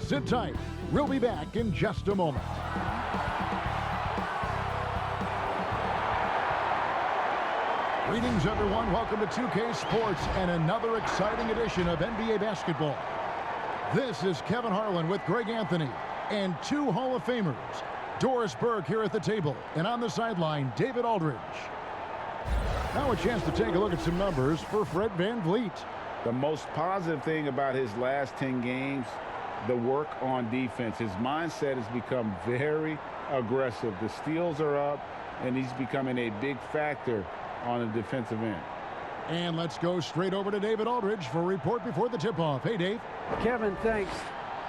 Sit tight. We'll be back in just a moment. Greetings, everyone. Welcome to 2K Sports and another exciting edition of NBA basketball. This is Kevin Harlan with Greg Anthony and two Hall of Famers, Doris Burke here at the table, and on the sideline, David Aldridge. Now a chance to take a look at some numbers for Fred VanVleet. The most positive thing about his last 10 games, the work on defense. His mindset has become very aggressive. The steals are up, and he's becoming a big factor on the defensive end. And let's go straight over to David Aldridge for a report before the tip-off. Hey, Dave. Kevin, thanks.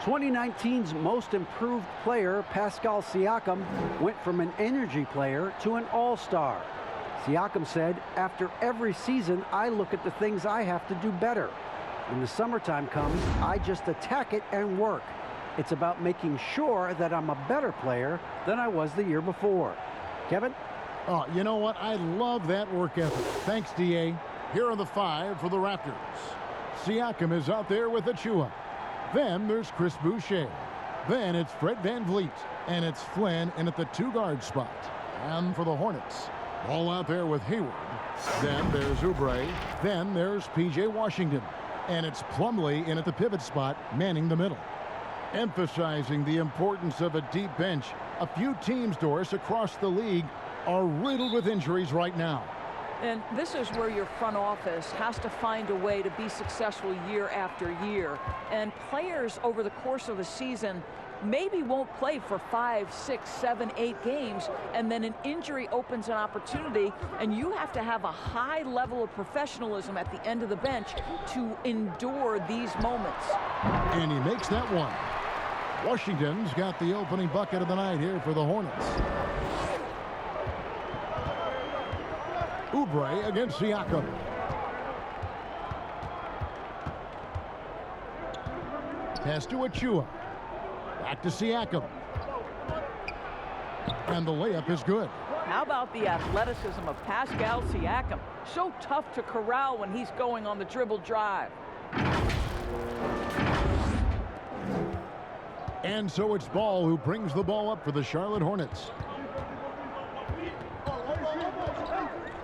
2019's most improved player, Pascal Siakam, went from an energy player to an all-star. Siakam said, after every season, I look at the things I have to do better. When the summertime comes, I just attack it and work. It's about making sure that I'm a better player than I was the year before. Kevin? Oh, you know what? I love that work ethic. Thanks, D.A. Here are the five for the Raptors. Siakam is out there with Achua. Then there's Chris Boucher. Then it's Fred VanVleet. And it's Flynn in at the two-guard spot. And for the Hornets, all out there with Hayward. Then there's Oubre. Then there's P.J. Washington. And it's Plumlee in at the pivot spot, manning the middle. Emphasizing the importance of a deep bench, a few teams, Doris, across the league are riddled with injuries right now. And this is where your front office has to find a way to be successful year after year. And players over the course of a season maybe won't play for 5, 6, 7, 8 games, and then an injury opens an opportunity, and you have to have a high level of professionalism at the end of the bench to endure these moments. And he makes that one. Washington's got the opening bucket of the night here for the Hornets. Oubre against Siakam. Pass to Achua. Back to Siakam. And the layup is good. How about the athleticism of Pascal Siakam? So tough to corral when he's going on the dribble drive. And so it's Ball who brings the ball up for the Charlotte Hornets.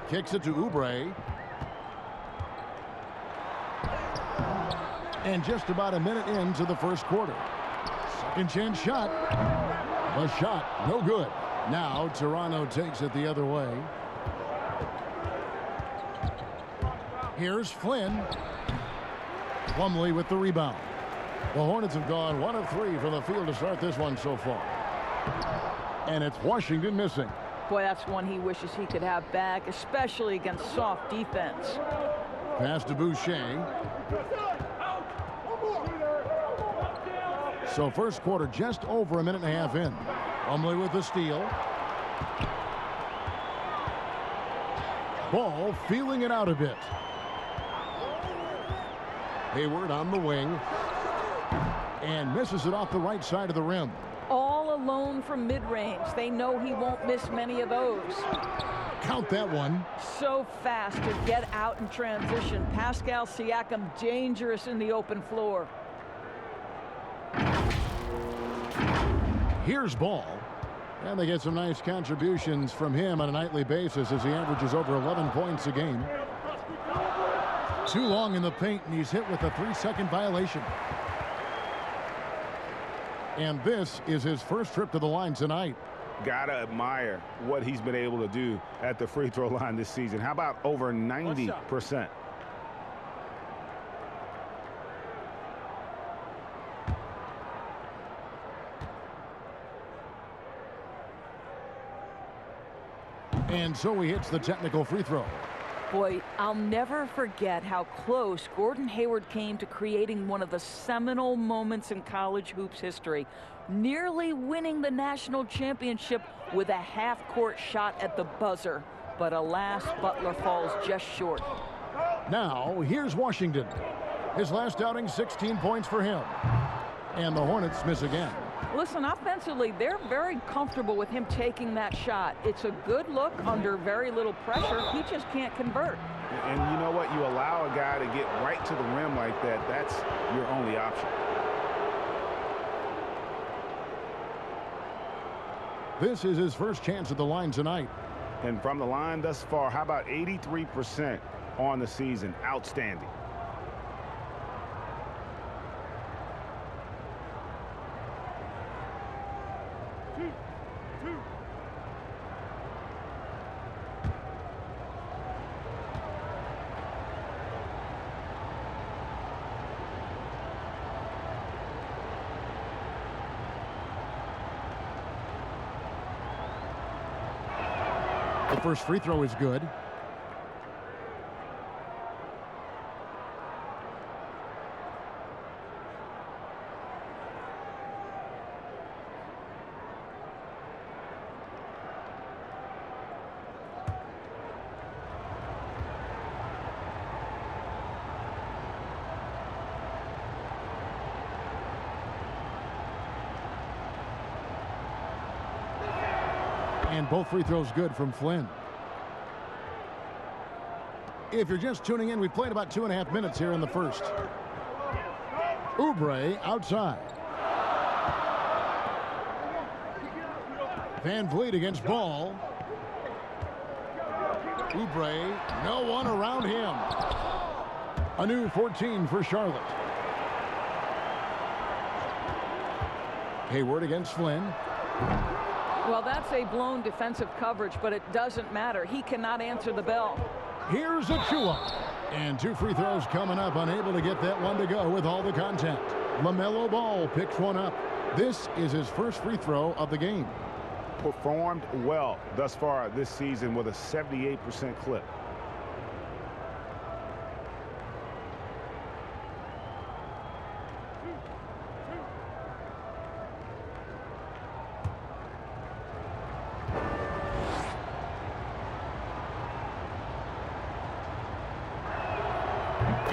Kicks it to Oubre. And just about a minute into the first quarter. Second chance shot. The shot, no good. Now Toronto takes it the other way. Here's Flynn. Plumlee with the rebound. The Hornets have gone 1 of 3 from the field to start this one so far. And it's Washington missing. Boy, that's one he wishes he could have back, especially against soft defense. Pass to Boucher. So first quarter just over a minute and a half in. Plumlee with the steal. Ball feeling it out a bit. Hayward on the wing. And misses it off the right side of the rim. All alone from mid-range. They know he won't miss many of those. Count that one. So fast to get out in transition. Pascal Siakam dangerous in the open floor. Here's Ball. And they get some nice contributions from him on a nightly basis as he averages over 11 points a game. Too long in the paint, and he's hit with a 3-second violation. And this is his first trip to the line tonight. Gotta admire what he's been able to do at the free throw line this season. How about over 90%? And so he hits the technical free throw. Boy, I'll never forget how close Gordon Hayward came to creating one of the seminal moments in college hoops history, nearly winning the national championship with a half-court shot at the buzzer. But alas, Butler falls just short. Now, here's Washington. His last outing, 16 points for him. And the Hornets miss again. Listen, offensively, they're very comfortable with him taking that shot. It's a good look under very little pressure. He just can't convert. And you know what? You allow a guy to get right to the rim like that. That's your only option. This is his first chance at the line tonight. And from the line thus far, how about 83% on the season? Outstanding. The first free throw is good. And both free throws good from Flynn. If you're just tuning in, we've played about 2.5 minutes here in the first. Oubre outside. Van Vliet against Ball. Oubre, no one around him. A new 14 for Charlotte. Hayward against Flynn. Well, that's a blown defensive coverage, but it doesn't matter. He cannot answer the bell. Here's Achua. And 2 free throws coming up. Unable to get that one to go with all the contact. LaMelo Ball picks one up. This is his first free throw of the game. Performed well thus far this season with a 78% clip.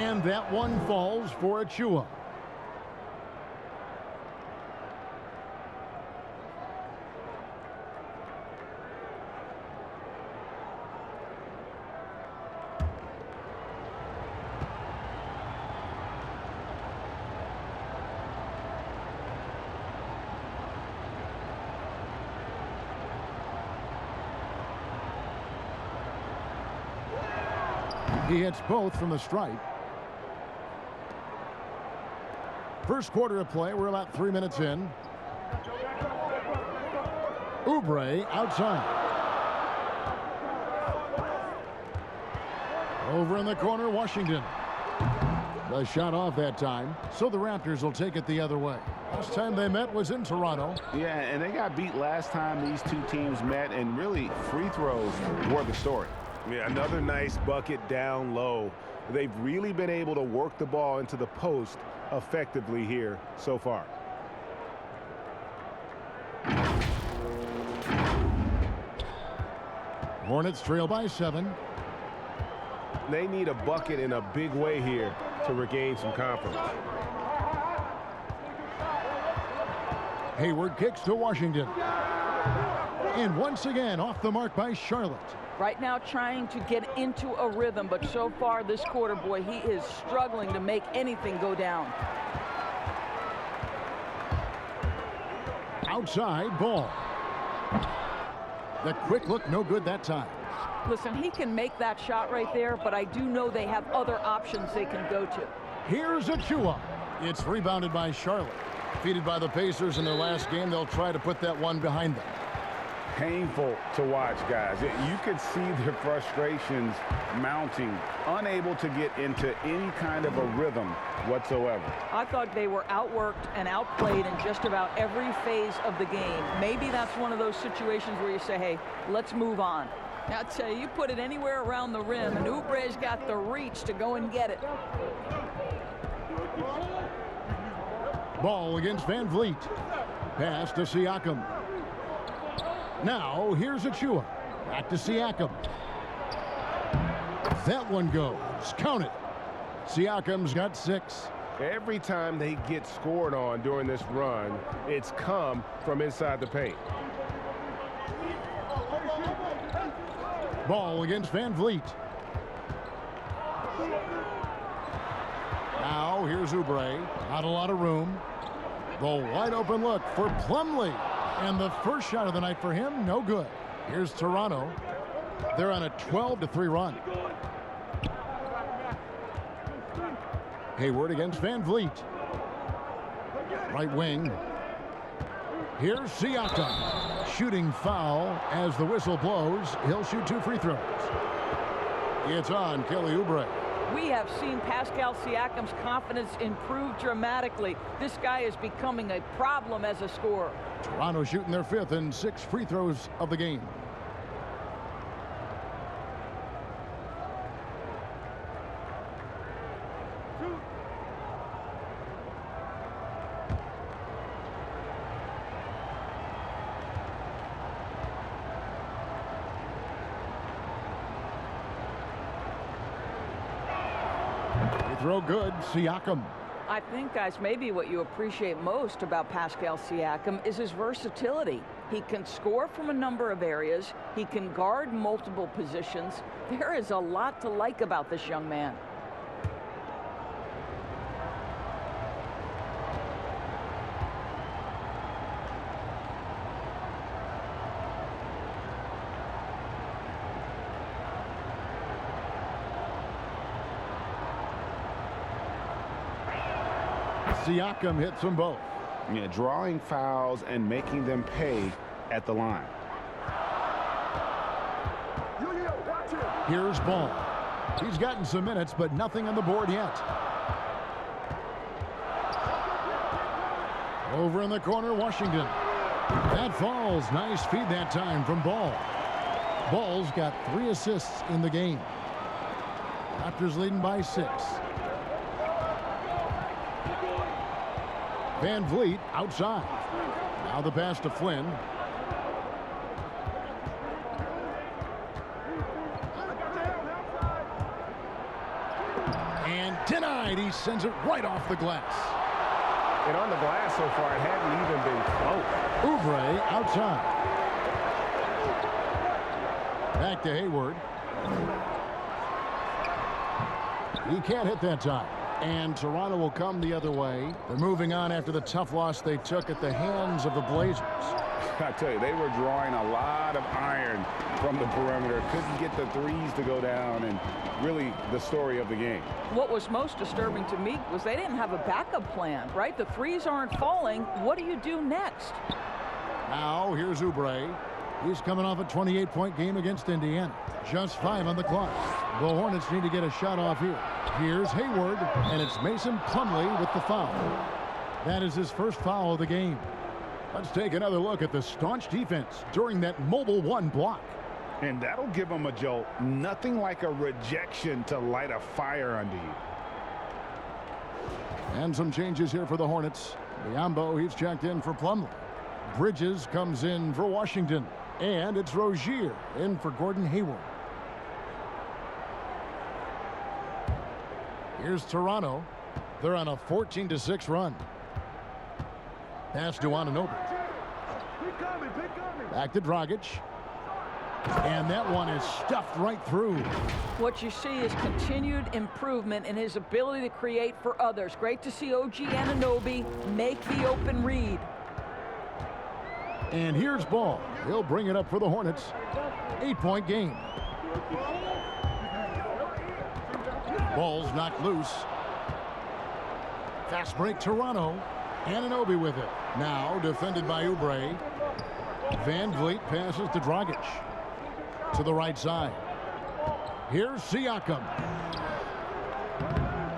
And that one falls for Achua. He hits both from the stripe. First quarter of play. We're about 3 minutes in. Oubre outside. Over in the corner, Washington. The shot off that time. So the Raptors will take it the other way. Last time they met was in Toronto. Yeah, and they got beat last time these two teams met, and really free throws were the story. Yeah, another nice bucket down low. They've really been able to work the ball into the post effectively here so far. Hornets trail by 7. They need a bucket in a big way here to regain some confidence. Hayward kicks to Washington. And once again off the mark by Charlotte. Right now trying to get into a rhythm, but so far this quarter, boy, he is struggling to make anything go down. Outside Ball. The quick look, no good that time. Listen, he can make that shot right there, but I do know they have other options they can go to. Here's Achua. It's rebounded by Charlotte. Defeated by the Pacers in their last game, they'll try to put that one behind them. Painful to watch, guys. You could see their frustrations mounting, unable to get into any kind of a rhythm whatsoever. I thought they were outworked and outplayed in just about every phase of the game. Maybe that's one of those situations where you say, hey, let's move on. Now, I tell you, put it anywhere around the rim, and Oubre's got the reach to go and get it. Ball against Van Vliet. Pass to Siakam. Now, here's Achua. Back to Siakam. That one goes. Count it. Siakam's got 6. Every time they get scored on during this run, it's come from inside the paint. Ball against Van Vliet. Now, here's Oubre. Not a lot of room. The wide open look for Plumlee. And the first shot of the night for him, no good. Here's Toronto. They're on a 12-3 run. Hayward against Van Vliet. Right wing. Here's Siakam. Shooting foul as the whistle blows. He'll shoot 2 free throws. It's on Kelly Oubre. We have seen Pascal Siakam's confidence improve dramatically. This guy is becoming a problem as a scorer. Toronto shooting their 5th and 6th free throws of the game. Throw good, Siakam. I think, guys, maybe what you appreciate most about Pascal Siakam is his versatility. He can score from a number of areas. He can guard multiple positions. There is a lot to like about this young man. Siakam hits them both. Yeah, drawing fouls and making them pay at the line. Here's Ball. He's gotten some minutes, but nothing on the board yet. Over in the corner, Washington. That falls. Nice feed that time from Ball. Ball's got 3 assists in the game. Raptors leading by 6. Van Vliet outside. Now the pass to Flynn. And denied. He sends it right off the glass. And on the glass so far, it hadn't even been close. Oubre outside. Back to Hayward. He can't hit that time. And Toronto will come the other way. They're moving on after the tough loss they took at the hands of the Blazers. I tell you, they were drawing a lot of iron from the perimeter. Couldn't get the threes to go down, and really the story of the game. What was most disturbing to me was they didn't have a backup plan, right? The threes aren't falling. What do you do next? Now here's Oubre. He's coming off a 28-point game against Indiana. Just 5 on the clock. The Hornets need to get a shot off here. Here's Hayward, and it's Mason Plumlee with the foul. That is his first foul of the game. Let's take another look at the staunch defense during that mobile 1 block. And that'll give them a jolt. Nothing like a rejection to light a fire under you. And some changes here for the Hornets. Biombo, he's checked in for Plumlee. Bridges comes in for Washington. And it's Rozier in for Gordon Hayward. Here's Toronto. They're on a 14-6 run. Pass to Anunoby. Back to Dragic. And that one is stuffed right through. What you see is continued improvement in his ability to create for others. Great to see OG Anunoby make the open read. And here's Ball. He'll bring it up for the Hornets. 8-point game. Ball's knocked loose. Fast break, Toronto. Anunoby with it. Now defended by Oubre. Van Vliet passes to Dragic. To the right side. Here's Siakam.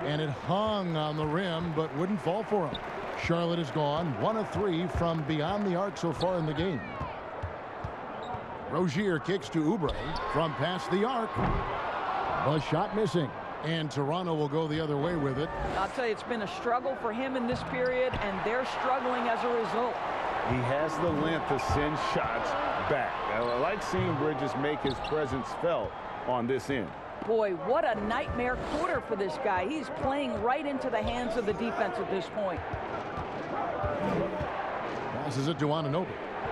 And it hung on the rim, but wouldn't fall for him. Charlotte is gone. 1 of 3 from beyond the arc so far in the game. Rozier kicks to Oubre from past the arc. The shot missing. And Toronto will go the other way with it. I'll tell you, it's been a struggle for him in this period, and they're struggling as a result. He has the length to send shots back. I like seeing Bridges make his presence felt on this end. Boy, what a nightmare quarter for this guy. He's playing right into the hands of the defense at this point. Passes it to Anunoby.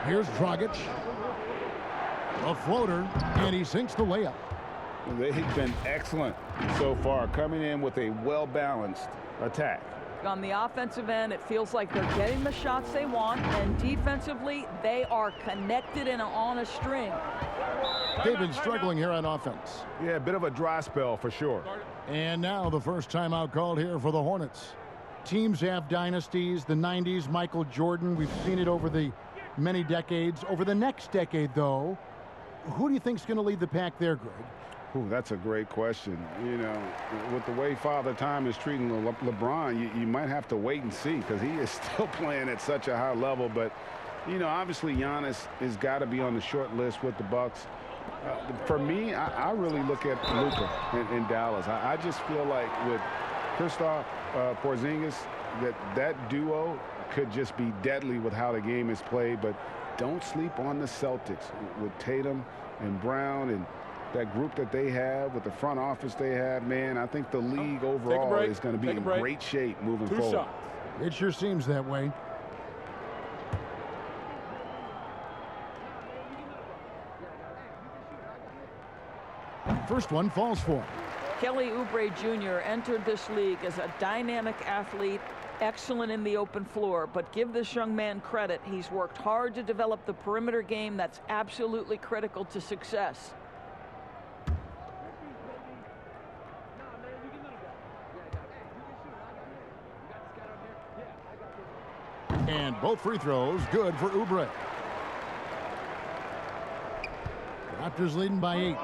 Here's Dragic. A floater, and he sinks the layup. They've been excellent so far, coming in with a well-balanced attack. On the offensive end, it feels like they're getting the shots they want, and defensively, they are connected and on a string. They've been struggling here on offense. Yeah, a bit of a dry spell for sure. And now the first timeout called here for the Hornets. Teams have dynasties. The 90s, Michael Jordan. We've seen it over the many decades. Over the next decade, though, who do you think is going to lead the pack there, Greg? Ooh, that's a great question. You know, with the way Father Time is treating LeBron, you might have to wait and see because he is still playing at such a high level. But, you know, obviously Giannis has got to be on the short list with the Bucks. For me, I really look at Luka in Dallas. I just feel like with Kristaps Porzingis, that duo could just be deadly with how the game is played. But don't sleep on the Celtics with Tatum and Brown and that group that they have with the front office they have. Man, I think the league overall is going to be in great shape moving forward. It sure seems that way. First one falls for him. Kelly Oubre Jr. entered this league as a dynamic athlete, excellent in the open floor, but give this young man credit. He's worked hard to develop the perimeter game that's absolutely critical to success. And both free throws good for Oubre. Raptors leading by 8.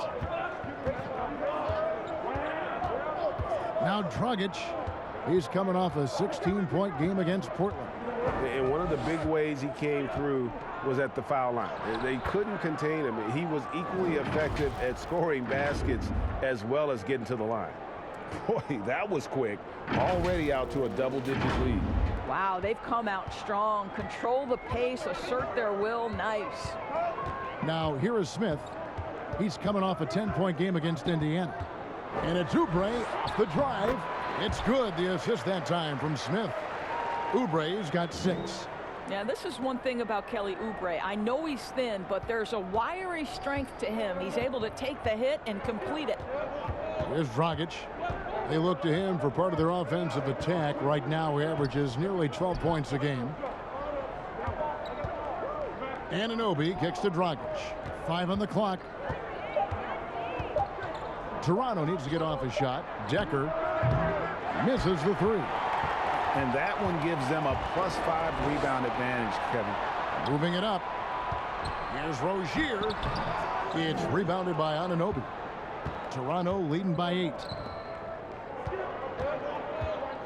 Now Dragic. He's coming off a 16-point game against Portland. And one of the big ways he came through was at the foul line. They couldn't contain him. He was equally effective at scoring baskets as well as getting to the line. Boy, that was quick. Already out to a double-digit lead. Wow, they've come out strong. Control the pace, assert their will. Nice. Now, here is Smith. He's coming off a 10-point game against Indiana. And it's Oubre off the drive. It's good. The assist that time from Smith. Oubre's got 6. Yeah, this is one thing about Kelly Oubre. I know he's thin, but there's a wiry strength to him. He's able to take the hit and complete it. Here's Dragic. They look to him for part of their offensive attack. Right now, he averages nearly 12 points a game. Anunoby kicks to Dragic. 5 on the clock. Toronto needs to get off a shot. Decker misses the 3. And that one gives them a +5 rebound advantage, Kevin. Moving it up. Here's Rozier. It's rebounded by Anunoby. Toronto leading by 8.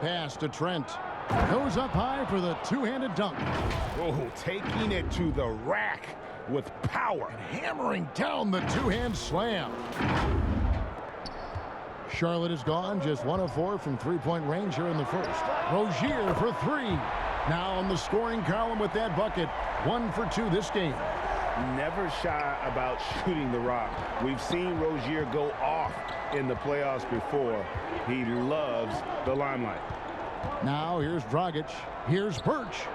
Pass to Trent. Goes up high for the two-handed dunk. Oh, taking it to the rack with power. And hammering down the two-hand slam. Charlotte is gone. Just 1 of 4 from three-point range here in the first. Rozier for 3. Now on the scoring column with that bucket. 1 for 2 this game. Never shy about shooting the rock. We've seen Rozier go off in the playoffs before. He loves the limelight. Now here's Dragic. Here's Birch.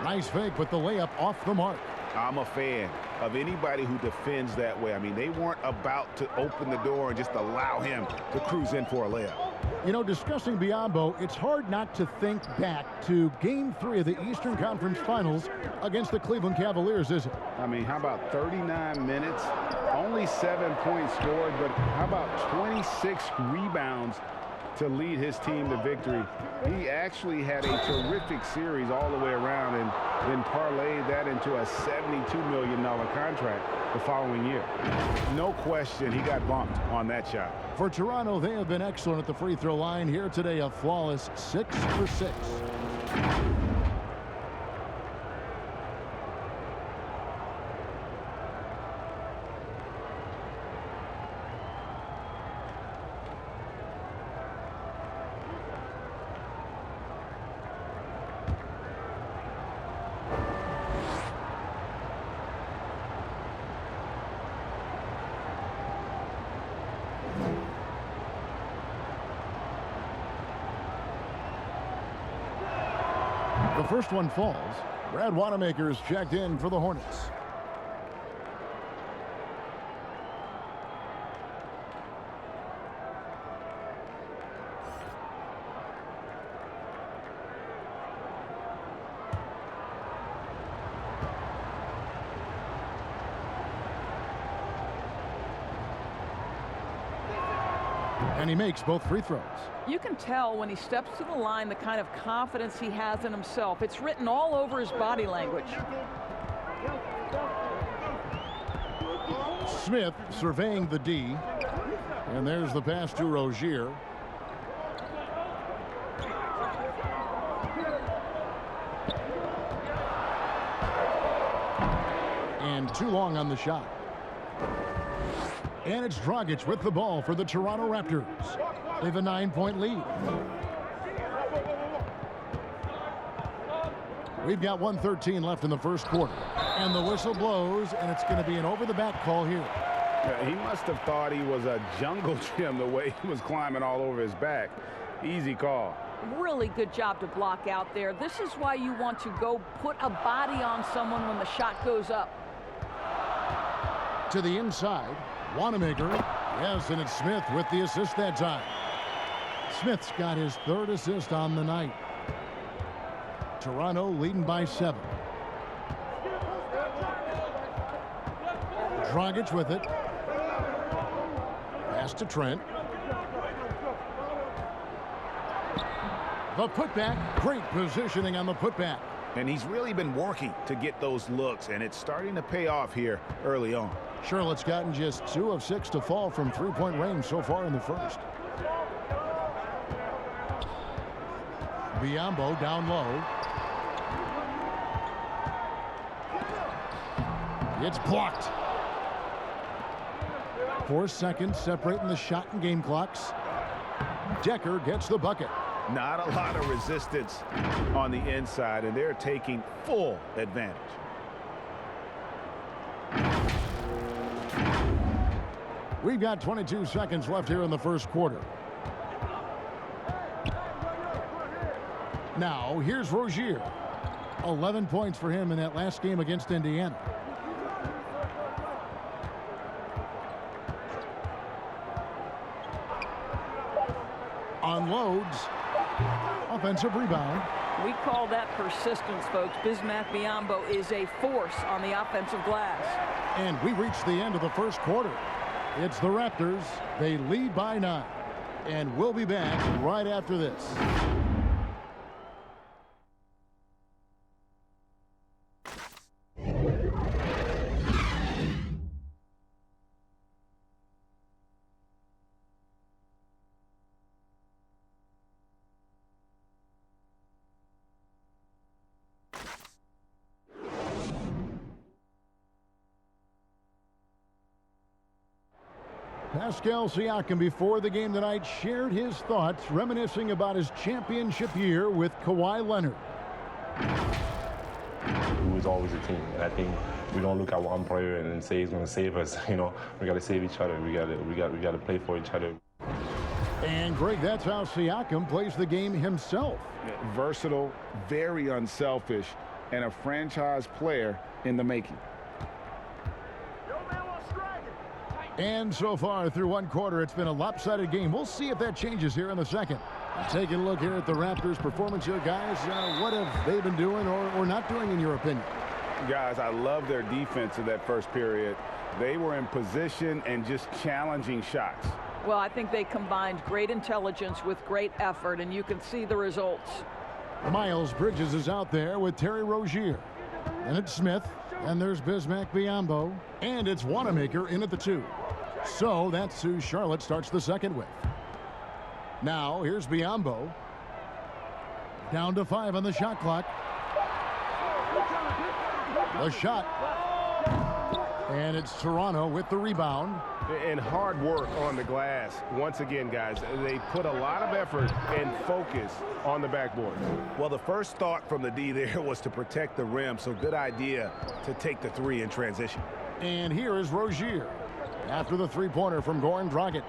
Nice fake, but the layup off the mark. I'm a fan of anybody who defends that way. I mean, they weren't about to open the door and just allow him to cruise in for a layup. You know, discussing Biyombo, it's hard not to think back to Game 3 of the Eastern Conference Finals against the Cleveland Cavaliers, isn't it? I mean, how about 39 minutes, only 7 points scored, but how about 26 rebounds to lead his team to victory? He actually had a terrific series all the way around and then parlayed that into a $72 million contract the following year. No question he got bumped on that shot. For Toronto, they have been excellent at the free throw line. Here today, a flawless 6 for 6. The first one falls. Brad Wanamaker's checked in for the Hornets. And he makes both free throws. You can tell when he steps to the line the kind of confidence he has in himself. It's written all over his body language. Smith surveying the D. And there's the pass to Rozier. And too long on the shot. And it's Dragic with the ball for the Toronto Raptors. They have a 9-point lead. We've got 1:13 left in the first quarter. And the whistle blows, and it's going to be an over-the-back call here. Yeah, he must have thought he was a jungle gym the way he was climbing all over his back. Easy call. Really good job to block out there. This is why you want to go put a body on someone when the shot goes up. To the inside, Wanamaker. Yes, and it's Smith with the assist that time. Smith's got his third assist on the night. Toronto leading by 7. Dragic with it. Pass to Trent. The putback. Great positioning on the putback. And he's really been working to get those looks, and it's starting to pay off here early on. Charlotte's gotten just 2 of 6 to fall from three-point range so far in the first. Biyombo down low. It's blocked. 4 seconds separating the shot and game clocks. Decker gets the bucket. Not a lot of resistance on the inside, and they're taking full advantage. We've got 22 seconds left here in the first quarter. Now, here's Rozier. 11 points for him in that last game against Indiana. Unloads. Offensive rebound. We call that persistence, folks. Bismack Biyombo is a force on the offensive glass. And we reach the end of the first quarter. It's the Raptors. They lead by 9. And we'll be back right after this. Pascal Siakam, before the game tonight, shared his thoughts, reminiscing about his championship year with Kawhi Leonard. It was always a team, and I think we don't look at one player and say he's going to save us. You know, we got to save each other. We got to play for each other. And Greg, that's how Siakam plays the game himself. Versatile, very unselfish, and a franchise player in the making. And so far through one quarter, it's been a lopsided game. We'll see if that changes here in the second. Taking a look here at the Raptors' performance here, guys. What have they been doing or not doing, in your opinion? Guys, I love their defense in that first period. They were in position and just challenging shots. Well, I think they combined great intelligence with great effort, and you can see the results. Miles Bridges is out there with Terry Rozier. And it's Smith. And there's Bismack Biyombo. And it's Wanamaker in at the 2. So that's who Charlotte starts the second with. Now, here's Biyombo. Down to 5 on the shot clock. The shot. And it's Toronto with the rebound. And hard work on the glass. Once again, guys, they put a lot of effort and focus on the backboard. Well, the first thought from the D there was to protect the rim, so good idea to take the 3 in transition. And here is Rozier after the three-pointer from Goran Dragic.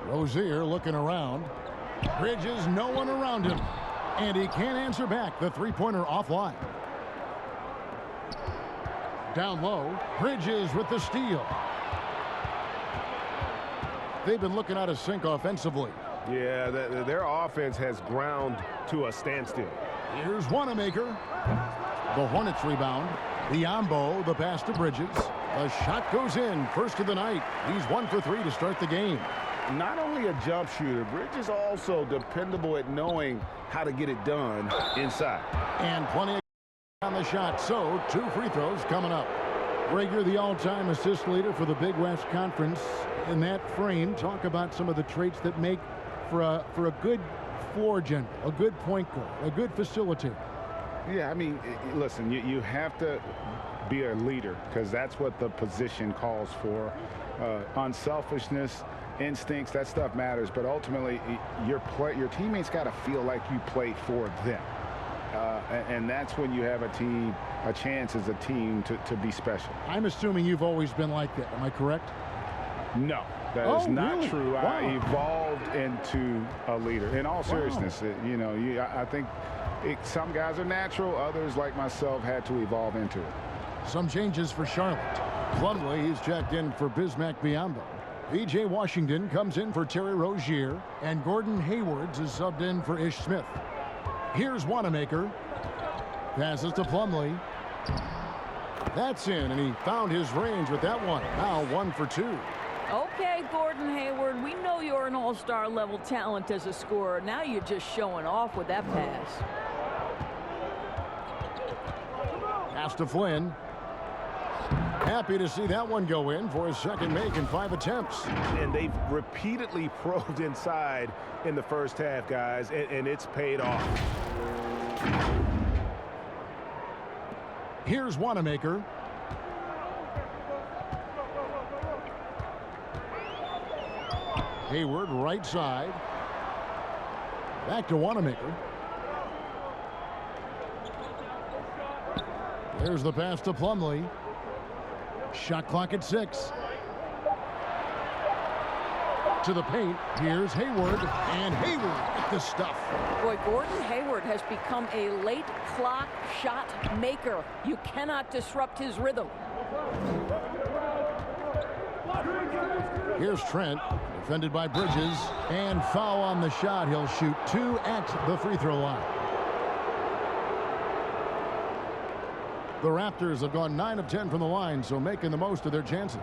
Rozier looking around. Bridges, no one around him. And he can't answer back. The three-pointer offline. Down low, Bridges with the steal. They've been looking out of sync offensively. Yeah, their offense has ground to a standstill. Here's Wanamaker. The Hornets rebound. Biyombo, the pass to Bridges. The shot goes in. First of the night. He's 1 for 3 to start the game. Not only a jump shooter, Bridge is also dependable at knowing how to get it done inside. And plenty of on the shot. So 2 free throws coming up. Greg, you're the all-time assist leader for the Big West Conference. In that frame, talk about some of the traits that make for a good floor general, a good point guard, a good facilitator. Yeah, I mean, listen, you have to be a leader because that's what the position calls for. Unselfishness, instincts, that stuff matters. But ultimately, your teammates got to feel like you play for them. And that's when you have a chance as a team to be special. I'm assuming you've always been like that. Am I correct? No, that is not really? true. Wow. I evolved into a leader. In all seriousness, I think some guys are natural. Others, like myself, had to evolve into it. Some changes for Charlotte. Plumlee, he's checked in for Bismack Biyombo. V.J. Washington comes in for Terry Rozier. And Gordon Hayward is subbed in for Ish Smith. Here's Wanamaker. Passes to Plumlee. That's in, and he found his range with that one. Now 1 for 2. Okay, Gordon Hayward, we know you're an all-star level talent as a scorer. Now you're just showing off with that pass. Pass to Flynn. Happy to see that one go in for his second make in 5 attempts. And they've repeatedly probed inside in the first half, guys, and it's paid off. Here's Wanamaker. Hayward right side. Back to Wanamaker. There's the pass to Plumlee. Shot clock at 6. To the paint. Here's Hayward. And Hayward at the stuff. Boy, Gordon Hayward has become a late clock shot maker. You cannot disrupt his rhythm. Here's Trent. Defended by Bridges. And foul on the shot. He'll shoot 2 at the free throw line. The Raptors have gone 9 of 10 from the line, so making the most of their chances.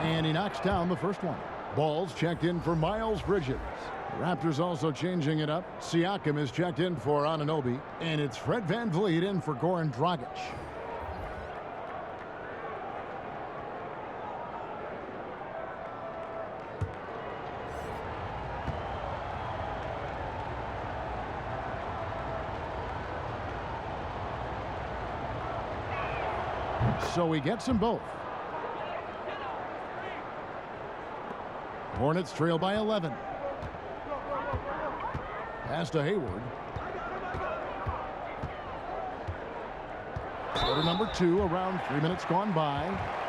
And he knocks down the first one. Ball's checked in for Miles Bridges. The Raptors also changing it up. Siakam is checked in for Anunoby. And it's Fred VanVleet in for Goran Dragic. So he gets them both. Hornets trail by 11. Pass to Hayward. Quarter number 2, around 3 minutes gone by.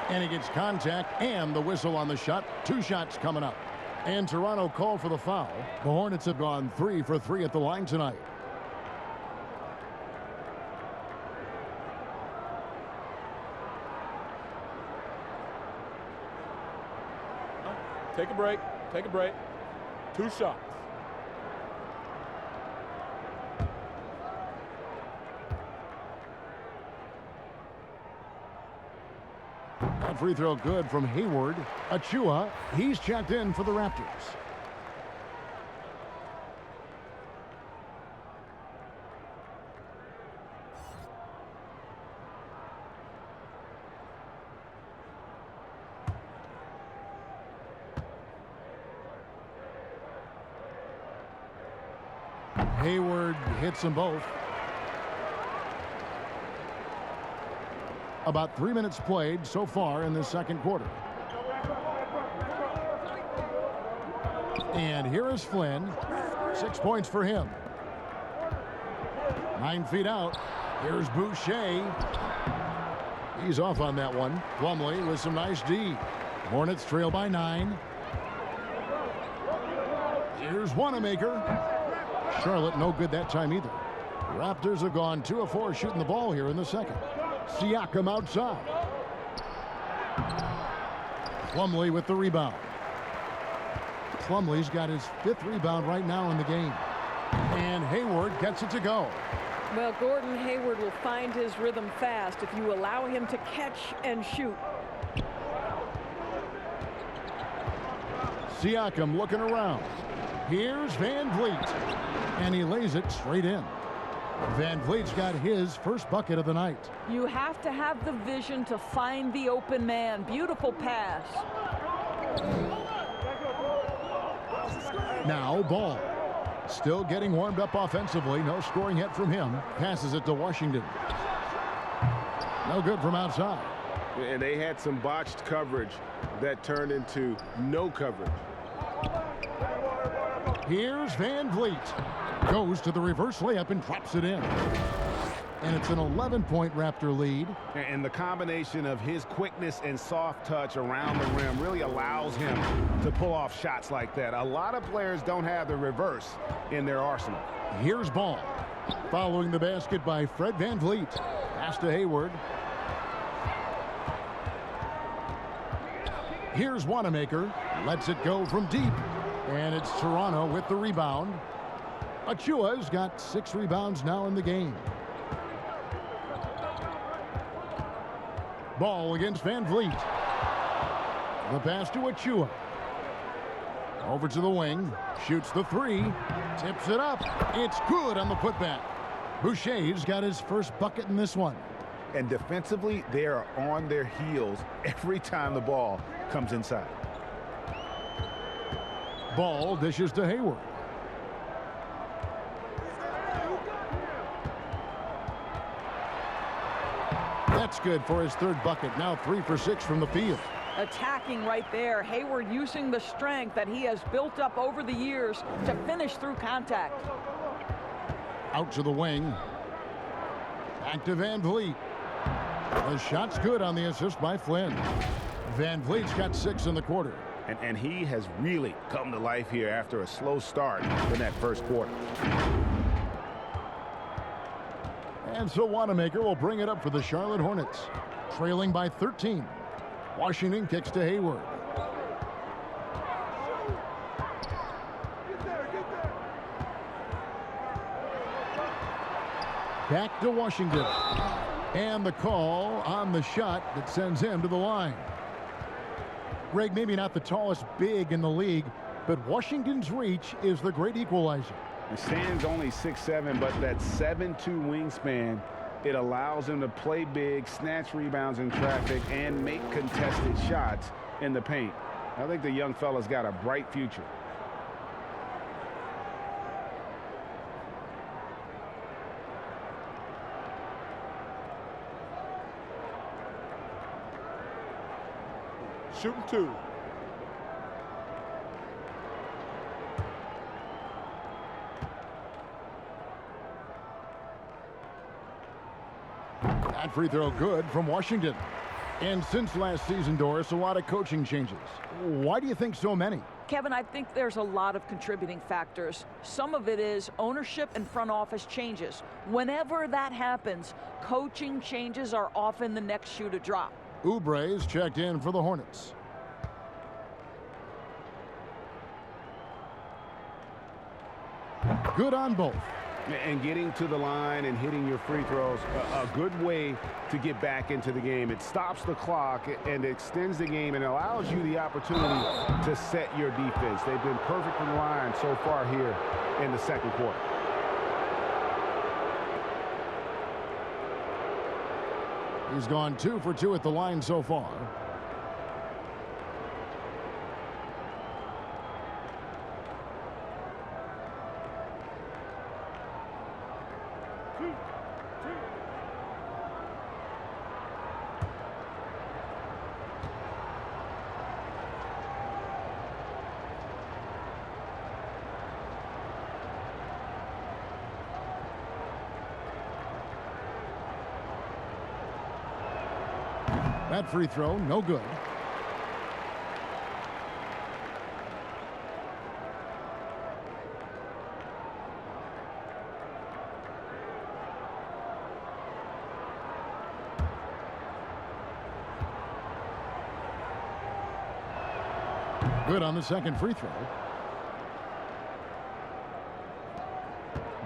And he gets contact and the whistle on the shot. 2 shots coming up. And Toronto called for the foul. The Hornets have gone 3 for 3 at the line tonight. Take a break. Take a break. 2 shots. That free throw good from Hayward. Achua, he's checked in for the Raptors. Hayward hits them both. About 3 minutes played so far in the second quarter. And here is Flynn. 6 points for him. 9 feet out. Here's Boucher. He's off on that one. Plumlee with some nice D. Hornets trail by 9. Here's Wanamaker. Charlotte no good that time either. Raptors have gone 2 of 4 shooting the ball here in the second. Siakam outside. Plumlee with the rebound. Plumlee's got his 5th rebound right now in the game. And Hayward gets it to go. Well, Gordon Hayward will find his rhythm fast if you allow him to catch and shoot. Siakam looking around. Here's Van Vliet. And he lays it straight in. Van Vliet's got his first bucket of the night. You have to have the vision to find the open man. Beautiful pass. Now Ball. Still getting warmed up offensively. No scoring yet from him. Passes it to Washington. No good from outside. And they had some botched coverage that turned into no coverage. Here's Van Vliet. Goes to the reverse layup and drops it in. And it's an 11-point Raptor lead. And the combination of his quickness and soft touch around the rim really allows him to pull off shots like that. A lot of players don't have the reverse in their arsenal. Here's Ball. Following the basket by Fred Van Vliet. Pass to Hayward. Here's Wanamaker. Lets it go from deep. And it's Toronto with the rebound. Achua's got 6 rebounds now in the game. Ball against Van Vliet. The pass to Achua. Over to the wing. Shoots the 3. Tips it up. It's good on the putback. Boucher's got his first bucket in this one. And defensively, they are on their heels every time the ball comes inside. Ball dishes to Hayward. That's good for his 3rd bucket. Now 3 for 6 from the field. Attacking right there. Hayward using the strength that he has built up over the years to finish through contact. Out to the wing. Back to Van Vliet. The shot's good on the assist by Flynn. Van Vliet's got 6 in the quarter. And he has really come to life here after a slow start in that first quarter. And so Wanamaker will bring it up for the Charlotte Hornets. Trailing by 13. Washington kicks to Hayward. Back to Washington. And the call on the shot that sends him to the line. Greg, maybe not the tallest big in the league, but Washington's reach is the great equalizer. Stan's only 6'7", but that 7'2" wingspan, it allows him to play big, snatch rebounds in traffic, and make contested shots in the paint. I think the young fella's got a bright future. Shooting 2. That free throw good from Washington. And since last season, Doris, a lot of coaching changes. Why do you think so many? Kevin, I think there's a lot of contributing factors. Some of it is ownership and front office changes. Whenever that happens, coaching changes are often the next shoe to drop. Oubre's checked in for the Hornets. Good on both. And getting to the line and hitting your free throws, a good way to get back into the game. It stops the clock and extends the game and allows you the opportunity to set your defense. They've been perfect from the line so far here in the second quarter. He's gone 2 for 2 at the line so far. That free throw, no good. Good on the second free throw.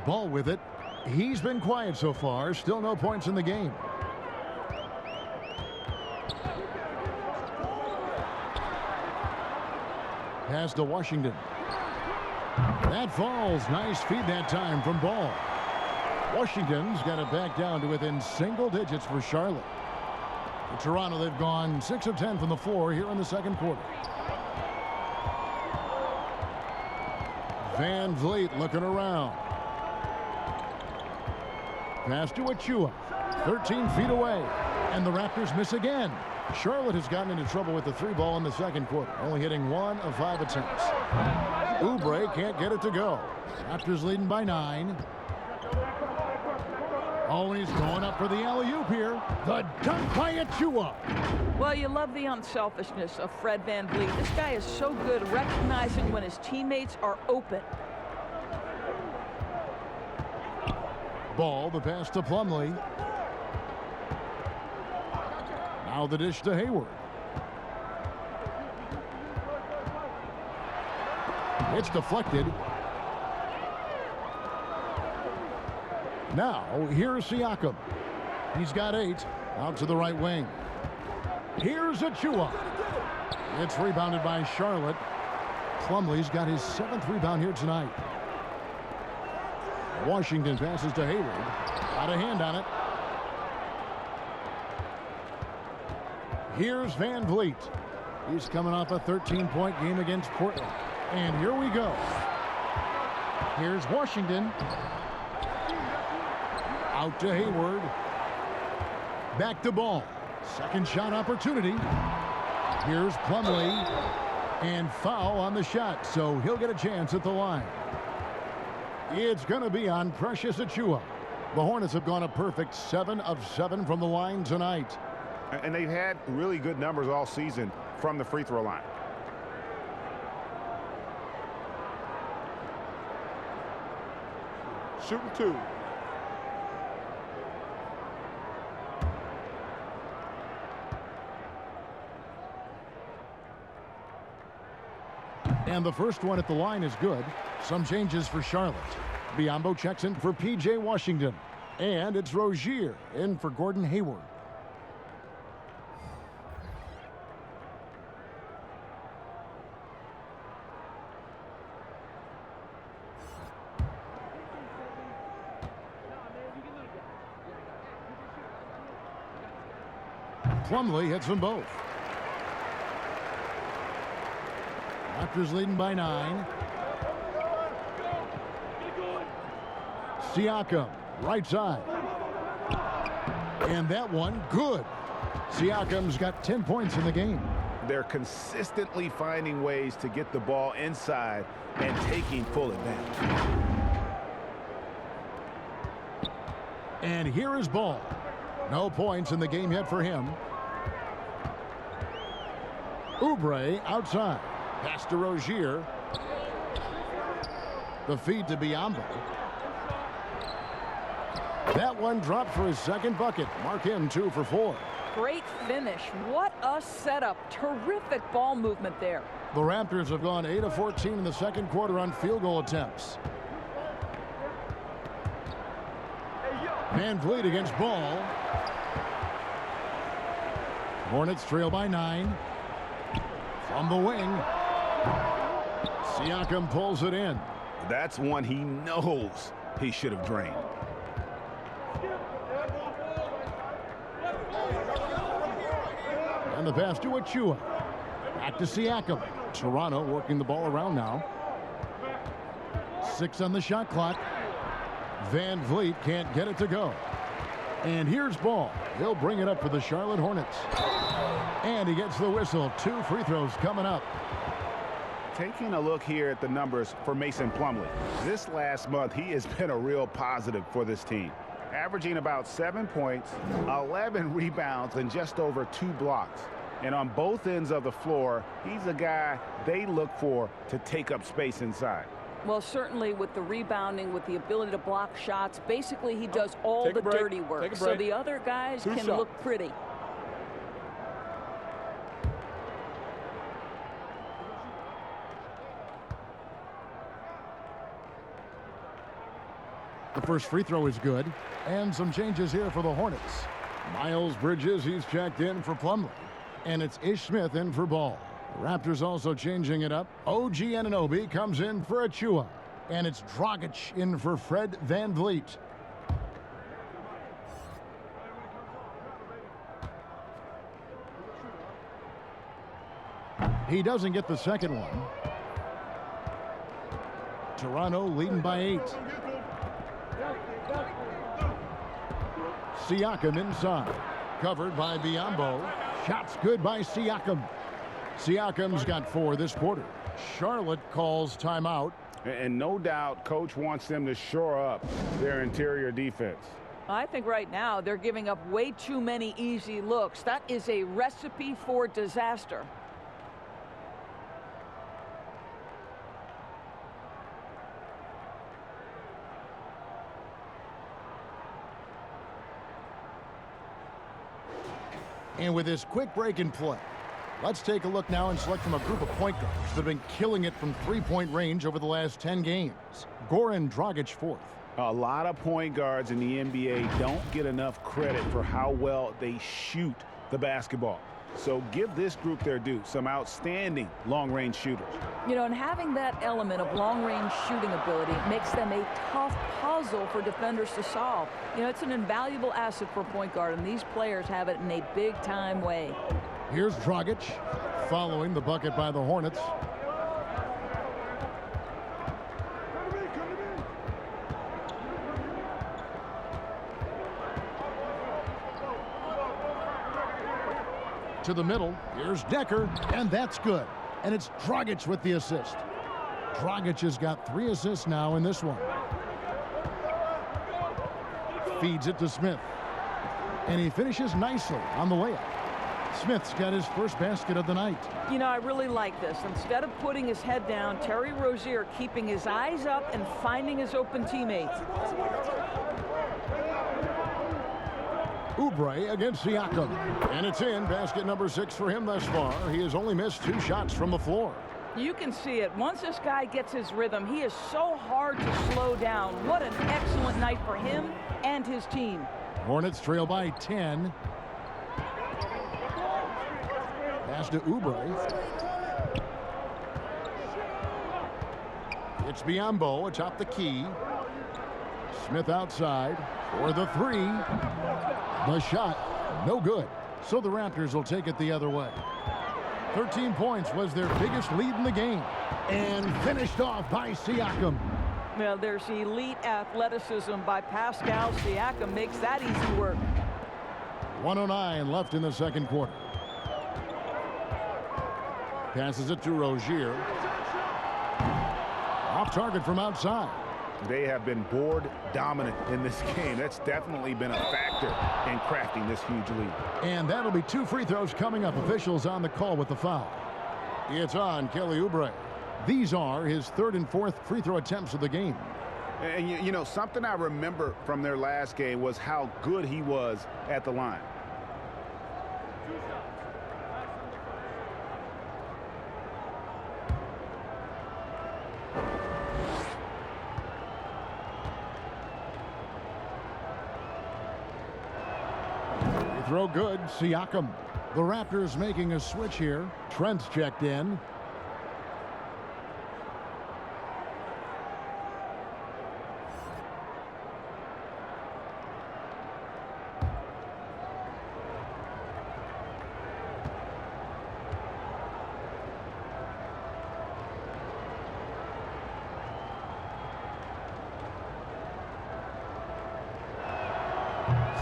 Ball with it. He's been quiet so far. Still no points in the game. Pass to Washington. That falls. Nice feed that time from Ball. Washington's got it back down to within single digits for Charlotte. For Toronto, they've gone 6 of 10 from the floor here in the second quarter. Van Vliet looking around. Pass to Achua. 13 feet away. And the Raptors miss again. Charlotte has gotten into trouble with the three ball in the second quarter, only hitting 1 of 5 attempts. Oubre can't get it to go. Raptors leading by 9. Oh, and he's going up for the alley-oop here. The dunk by Achua. Well, you love the unselfishness of Fred VanVleet. This guy is so good recognizing when his teammates are open. Ball, the pass to Plumlee. Now the dish to Hayward. It's deflected. Now, here's Siakam. He's got 8. Out to the right wing. Here's Achua. It's rebounded by Charlotte. Plumlee's got his 7th rebound here tonight. Washington passes to Hayward. Got a hand on it. Here's Van Vliet. He's coming off a 13-point game against Portland. And here we go. Here's Washington. Out to Hayward. Back to Ball. Second shot opportunity. Here's Plumlee. And foul on the shot, so he'll get a chance at the line. It's going to be on Precious Achua. The Hornets have gone a perfect 7 of 7 from the line tonight. And they've had really good numbers all season from the free throw line. Shooting 2. And the first one at the line is good. Some changes for Charlotte. Biyombo checks in for P.J. Washington. And it's Rozier in for Gordon Hayward. Plumlee hits them both. Raptors leading by 9. Siakam, right side. And that one, good. Siakam's got 10 points in the game. They're consistently finding ways to get the ball inside and taking full advantage. And here is Ball. No points in the game yet for him. Oubre outside. Pass to Rozier. The feed to Biyombo. That one dropped for his second bucket. Mark him 2 for 4. Great finish. What a setup. Terrific ball movement there. The Raptors have gone 8 of 14 in the second quarter on field goal attempts. Van Vliet against Ball. Hornets trail by 9. From the wing. Siakam pulls it in. That's one he knows he should have drained. And the pass to Achua. Back to Siakam. Toronto working the ball around now. 6 on the shot clock. Van Vliet can't get it to go. And here's Ball. He'll bring it up for the Charlotte Hornets. And he gets the whistle. 2 free throws coming up. Taking a look here at the numbers for Mason Plumlee. This last month, he has been a real positive for this team. averaging about 7 points, 11 rebounds, and just over 2 blocks. And on both ends of the floor, he's a guy they look for to take up space inside. Well, certainly with the rebounding, with the ability to block shots, basically he does all the dirty work. So the other guys can look pretty. The first free throw is good. And some changes here for the Hornets. Miles Bridges, he's checked in for Plumlee. And it's Ish Smith in for Ball. The Raptors also changing it up. OG Anunoby comes in for Achua. And it's Dragic in for Fred VanVleet. He doesn't get the second one. Toronto leading by 8. Siakam inside. Covered by Biyombo. Shots good by Siakam. Siakam's got 4 this quarter. Charlotte calls timeout. And no doubt coach wants them to shore up their interior defense. I think right now they're giving up way too many easy looks. That is a recipe for disaster. And with this quick break in play, let's take a look now and select from a group of point guards that have been killing it from three-point range over the last 10 games. Goran Dragic 4th. A lot of point guards in the NBA don't get enough credit for how well they shoot the basketball. So give this group their due. Some outstanding long-range shooters. You know, and having that element of long-range shooting ability makes them a tough puzzle for defenders to solve. You know, it's an invaluable asset for a point guard, and these players have it in a big-time way. Here's Dragic following the bucket by the Hornets. To the middle. Here's Decker, and that's good. And it's Dragic with the assist. Dragic has got 3 assists now in this one. Feeds it to Smith. And he finishes nicely on the layup. Smith's got his first basket of the night. You know, I really like this. Instead of putting his head down, Terry Rozier keeping his eyes up and finding his open teammates. Oubre against Siakam. And it's in. Basket number 6 for him thus far. He has only missed 2 shots from the floor. You can see it. Once this guy gets his rhythm, he is so hard to slow down. What an excellent night for him and his team. Hornets trail by 10. Pass to Oubre. It's Biyombo atop the key. Smith outside for the 3. The shot, no good. So the Raptors will take it the other way. 13 points was their biggest lead in the game. And finished off by Siakam. Well, there's elite athleticism by Pascal Siakam. Makes that easy work. 1:09 left in the second quarter. Passes it to Rozier. Off target from outside. They have been board dominant in this game. That's definitely been a factor in crafting this huge lead. And that'll be 2 free throws coming up. Officials on the call with the foul. It's on Kelly Oubre. These are his 3rd and 4th free throw attempts of the game. And you know, something I remember from their last game was how good he was at the line. Throw good. Siakam. The Raptors making a switch here. Trent's checked in.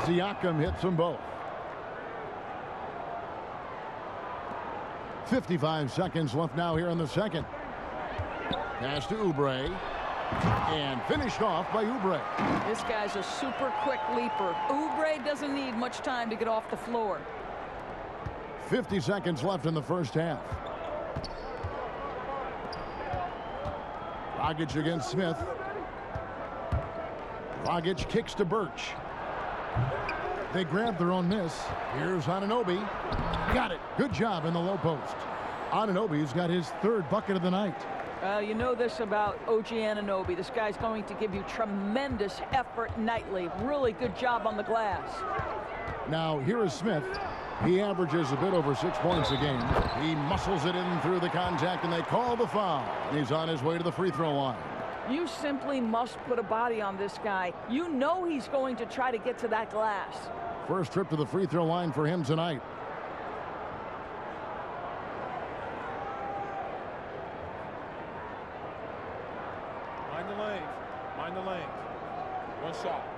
Siakam hits them both. 55 seconds left now here in the second. Pass to Oubre. And finished off by Oubre. This guy's a super quick leaper. Oubre doesn't need much time to get off the floor. 50 seconds left in the first half. Dragic against Smith. Dragic kicks to Birch. They grab their own miss. Here's Anunoby. Got it. Good job in the low post. Anunoby's got his third bucket of the night. You know this about OG Anunoby. This guy's going to give you tremendous effort nightly. Really good job on the glass. Now, here is Smith. He averages a bit over 6 points a game. He muscles it in through the contact, and they call the foul. He's on his way to the free throw line. You simply must put a body on this guy. You know he's going to try to get to that glass. First trip to the free throw line for him tonight. Mind the lanes. Mind the lanes. One shot.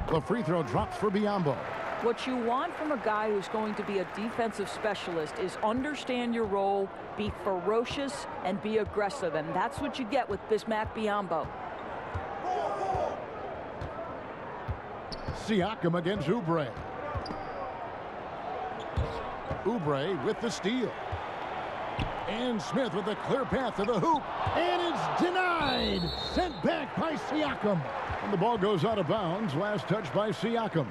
The free throw drops for Biyombo. What you want from a guy who's going to be a defensive specialist is understand your role, be ferocious, and be aggressive. And that's what you get with Bismack Biyombo. Siakam against Oubre. Oubre with the steal. And Smith with a clear path to the hoop. And it's denied. Sent back by Siakam. And the ball goes out of bounds. Last touch by Siakam.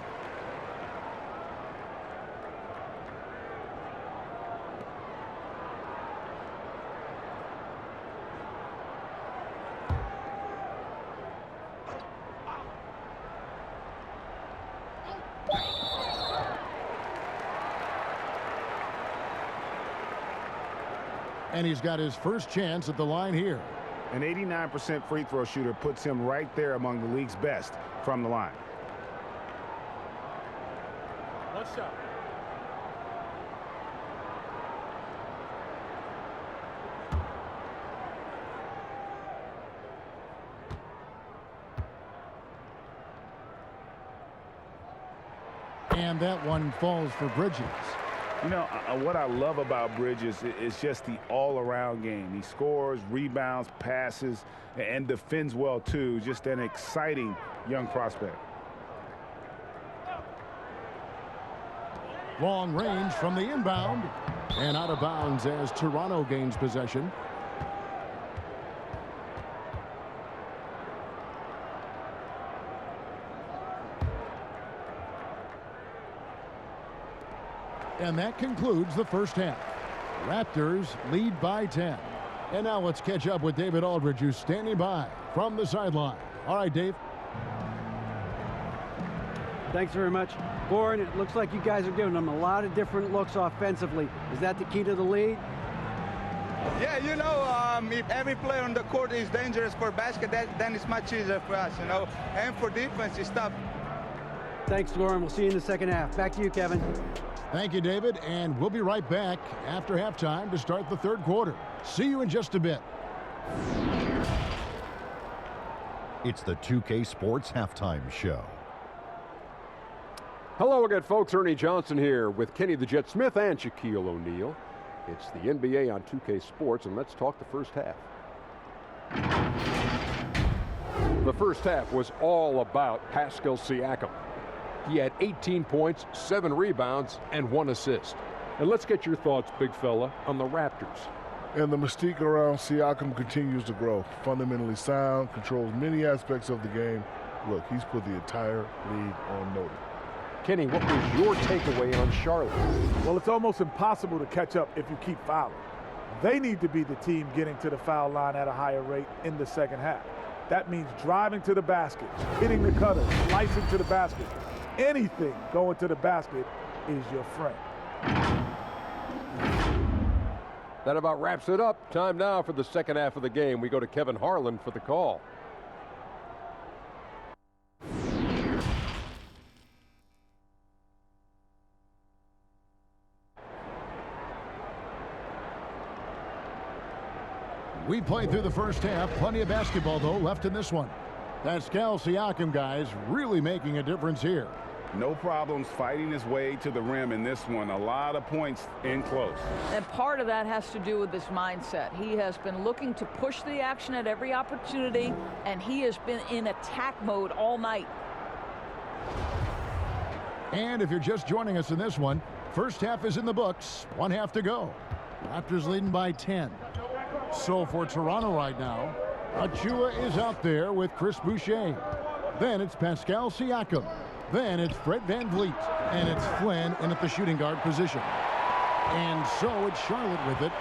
And he's got his first chance at the line here. An 89% free throw shooter puts him right there among the league's best from the line. One shot. And that one falls for Bridges. You know, what I love about Bridges is just the all-around game. He scores, rebounds, passes, and defends well, too. Just an exciting young prospect. Long range from the inbound. And out of bounds as Toronto gains possession. And that concludes the first half. Raptors lead by 10. And now let's catch up with David Aldridge, who's standing by from the sideline. All right, Dave. Thanks very much. Warren, it looks like you guys are giving them a lot of different looks offensively. Is that the key to the lead? Yeah, you know, if every player on the court is dangerous for basket, then it's much easier for us, you know. And for defense, it's tough. Thanks, Lauren. We'll see you in the second half. Back to you, Kevin. Thank you, David, and we'll be right back after halftime to start the third quarter. See you in just a bit. It's the 2K Sports Halftime Show. Hello again, folks. Ernie Johnson here with Kenny the Jet Smith and Shaquille O'Neal. It's the NBA on 2K Sports, and let's talk the first half. The first half was all about Pascal Siakam. He had 18 points, 7 rebounds, and 1 assist. And let's get your thoughts, big fella, on the Raptors. And the mystique around Siakam continues to grow. Fundamentally sound, controls many aspects of the game. Look, he's put the entire league on notice. Kenny, what was your takeaway on Charlotte? Well, it's almost impossible to catch up if you keep fouling. They need to be the team getting to the foul line at a higher rate in the second half. That means driving to the basket, hitting the cutter, slicing to the basket. Anything going to the basket is your friend. That about wraps it up. Time now for the second half of the game. We go to Kevin Harlan for the call. We played through the first half. Plenty of basketball, though, left in this one. Pascal Siakam, guys, really making a difference here. No problems fighting his way to the rim in this one. A lot of points in close. And part of that has to do with his mindset. He has been looking to push the action at every opportunity, and he has been in attack mode all night. And if you're just joining us in this one, first half is in the books. 1 half to go. Raptors leading by 10. So for Toronto right now, Achua is out there with Chris Boucher. Then it's Pascal Siakam. Then it's Fred VanVleet. And it's Flynn in at the shooting guard position. And so it's Charlotte with it.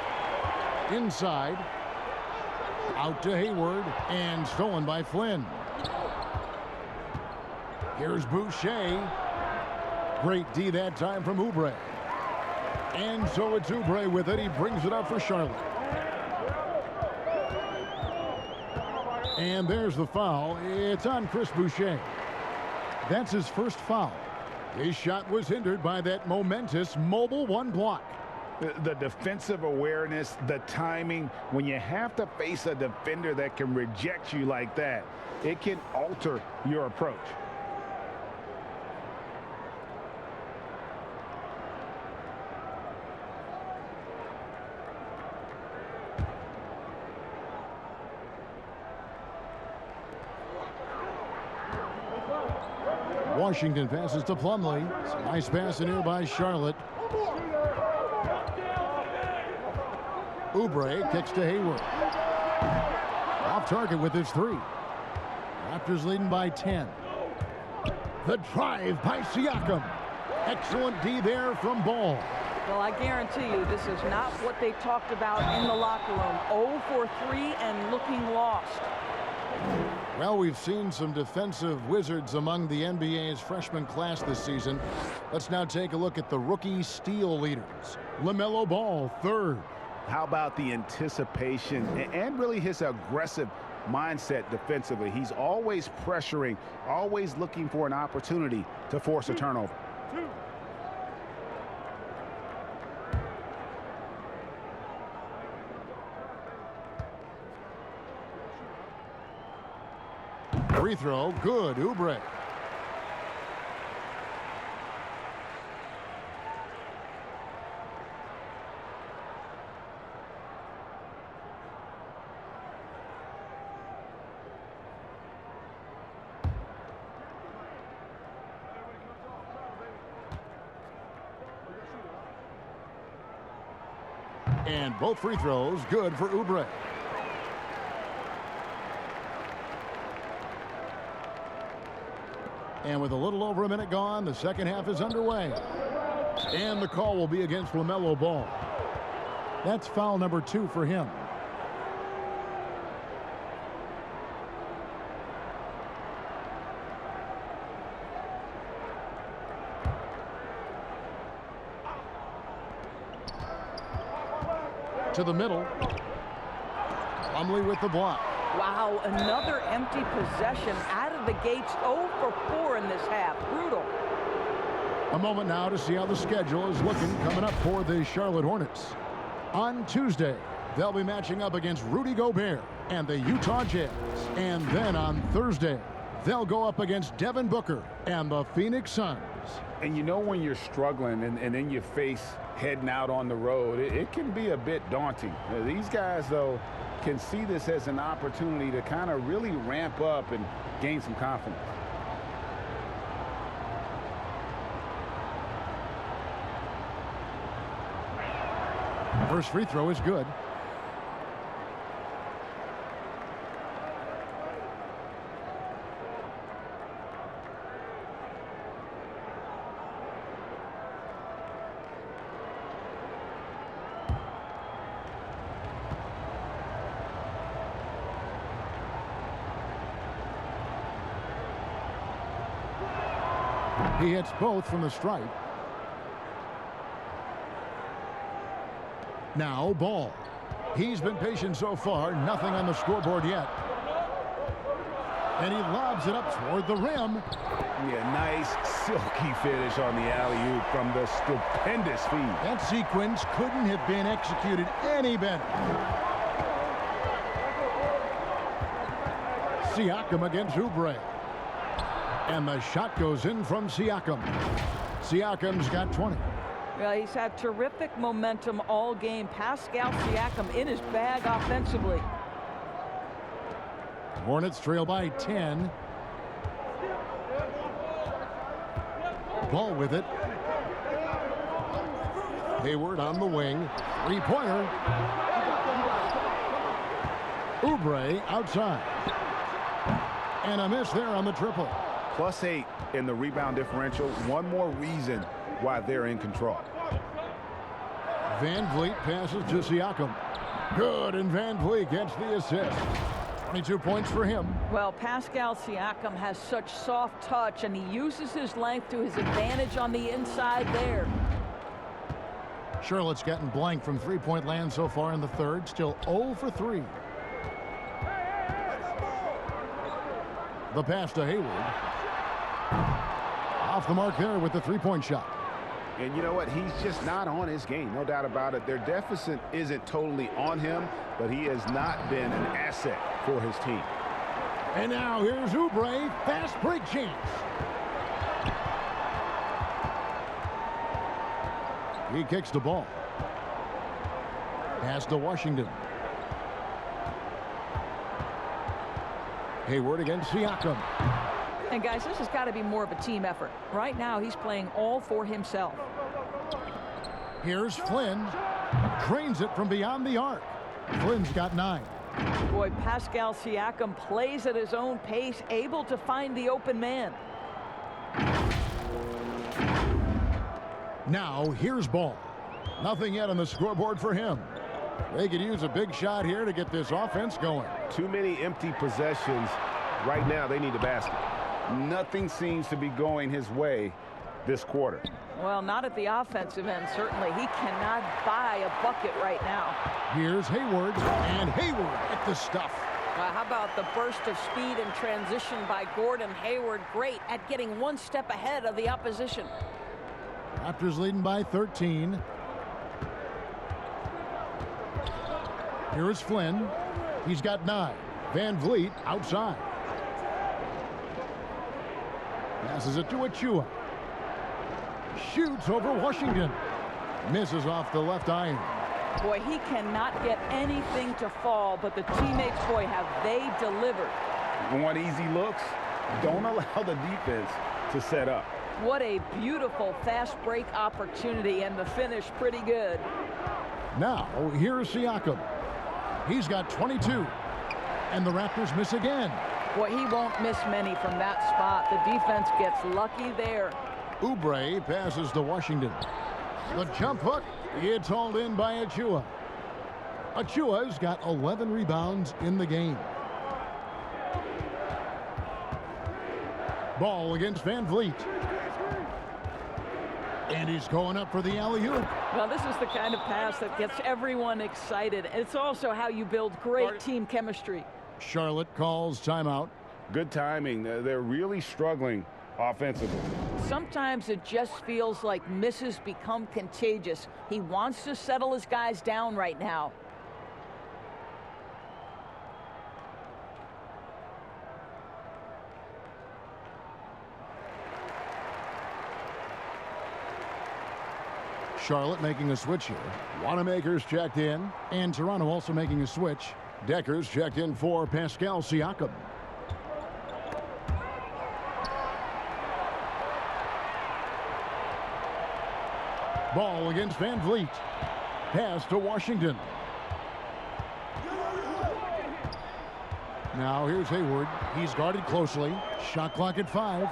Inside. Out to Hayward. And stolen by Flynn. Here's Boucher. Great D that time from Oubre. And so it's Oubre with it. He brings it up for Charlotte. And there's the foul. It's on Chris Boucher. That's his first foul. His shot was hindered by that momentous mobile one block. The defensive awareness, the timing, when you have to face a defender that can reject you like that, it can alter your approach. Washington passes to Plumlee. Nice pass in here by Charlotte. Oubre kicks to Hayward. Off target with his three. Raptors leading by 10. The drive by Siakam. Excellent D there from Ball. Well, I guarantee you this is not what they talked about in the locker room. 0 for 3 and looking lost. Well, we've seen some defensive wizards among the NBA's freshman class this season. Let's now take a look at the rookie steal leaders. LaMelo Ball, third. How about the anticipation and really his aggressive mindset defensively? He's always pressuring, always looking for an opportunity to force a turnover. Free throw, good, Oubre. And both free throws, good for Oubre. And with a little over a minute gone, the second half is underway. And the call will be against LaMelo Ball. That's foul number 2 for him. To the middle. Plumlee with the block. Wow, another empty possession out of the gates. 0 for 4 in this half. Brutal. A moment now to see how the schedule is looking coming up for the Charlotte Hornets. On Tuesday, they'll be matching up against Rudy Gobert and the Utah Jazz. And then on Thursday, they'll go up against Devin Booker and the Phoenix Suns. And you know when you're struggling and then you face heading out on the road, it can be a bit daunting. These guys, though, can see this as an opportunity to kind of really ramp up and gain some confidence. First free throw is good. He hits both from the stripe. Now Ball. He's been patient so far. Nothing on the scoreboard yet. And he lobs it up toward the rim. Yeah, nice silky finish on the alley-oop from the stupendous feed. That sequence couldn't have been executed any better. Siakam against Oubre. And the shot goes in from Siakam. Siakam's got 20. Well, he's had terrific momentum all game. Pascal Siakam in his bag offensively. Hornets trail by 10. Ball with it. Hayward on the wing. Three-pointer. Oubre outside. And a miss there on the triple. +8 in the rebound differential. One more reason why they're in control. Van Vliet passes to Siakam. Good, and Van Vliet gets the assist. 22 points for him. Well, Pascal Siakam has such soft touch, and he uses his length to his advantage on the inside there. Charlotte's gotten blank from three-point land so far in the third. Still 0 for 3. The pass to Hayward. Off the mark there with the three-point shot. And you know what? He's just not on his game. No doubt about it. Their deficit isn't totally on him, but he has not been an asset for his team. And now here's Oubre. Fast break chance. He kicks the ball. Pass to Washington. Hayward against Siakam. And guys, this has got to be more of a team effort. Right now, he's playing all for himself. Here's Flynn. Drains it from beyond the arc. Flynn's got 9. Boy, Pascal Siakam plays at his own pace, able to find the open man. Now, here's Ball. Nothing yet on the scoreboard for him. They could use a big shot here to get this offense going. Too many empty possessions. Right now, they need a basket. Nothing seems to be going his way this quarter. Well, not at the offensive end, certainly. He cannot buy a bucket right now. Here's Hayward, and Hayward at the stuff. How about the burst of speed and transition by Gordon Hayward? Great at getting one step ahead of the opposition. Raptors leading by 13. Here is Flynn. He's got 9. Van Vliet outside. Passes it to Achua. Shoots over Washington. Misses off the left iron. Boy, he cannot get anything to fall, but the teammates, boy, have they delivered. You want easy looks? Don't allow the defense to set up. What a beautiful fast break opportunity, and the finish pretty good. Now, here's Siakam. He's got 22. And the Raptors miss again. Boy, he won't miss many from that spot. The defense gets lucky there. Oubre passes to Washington. The jump hook. It's hauled in by Achua. Achua's got 11 rebounds in the game. Ball against Van Vliet. And he's going up for the alley-oop. Well, this is the kind of pass that gets everyone excited. It's also how you build great team chemistry. Charlotte calls timeout. Good timing. They're really struggling offensively. Sometimes it just feels like misses become contagious. He wants to settle his guys down right now. Charlotte making a switch here. Wanamaker's checked in, and Toronto also making a switch. Decker's checked in for Pascal Siakam. Ball against Van Vliet. Pass to Washington. Now here's Hayward. He's guarded closely. Shot clock at 5.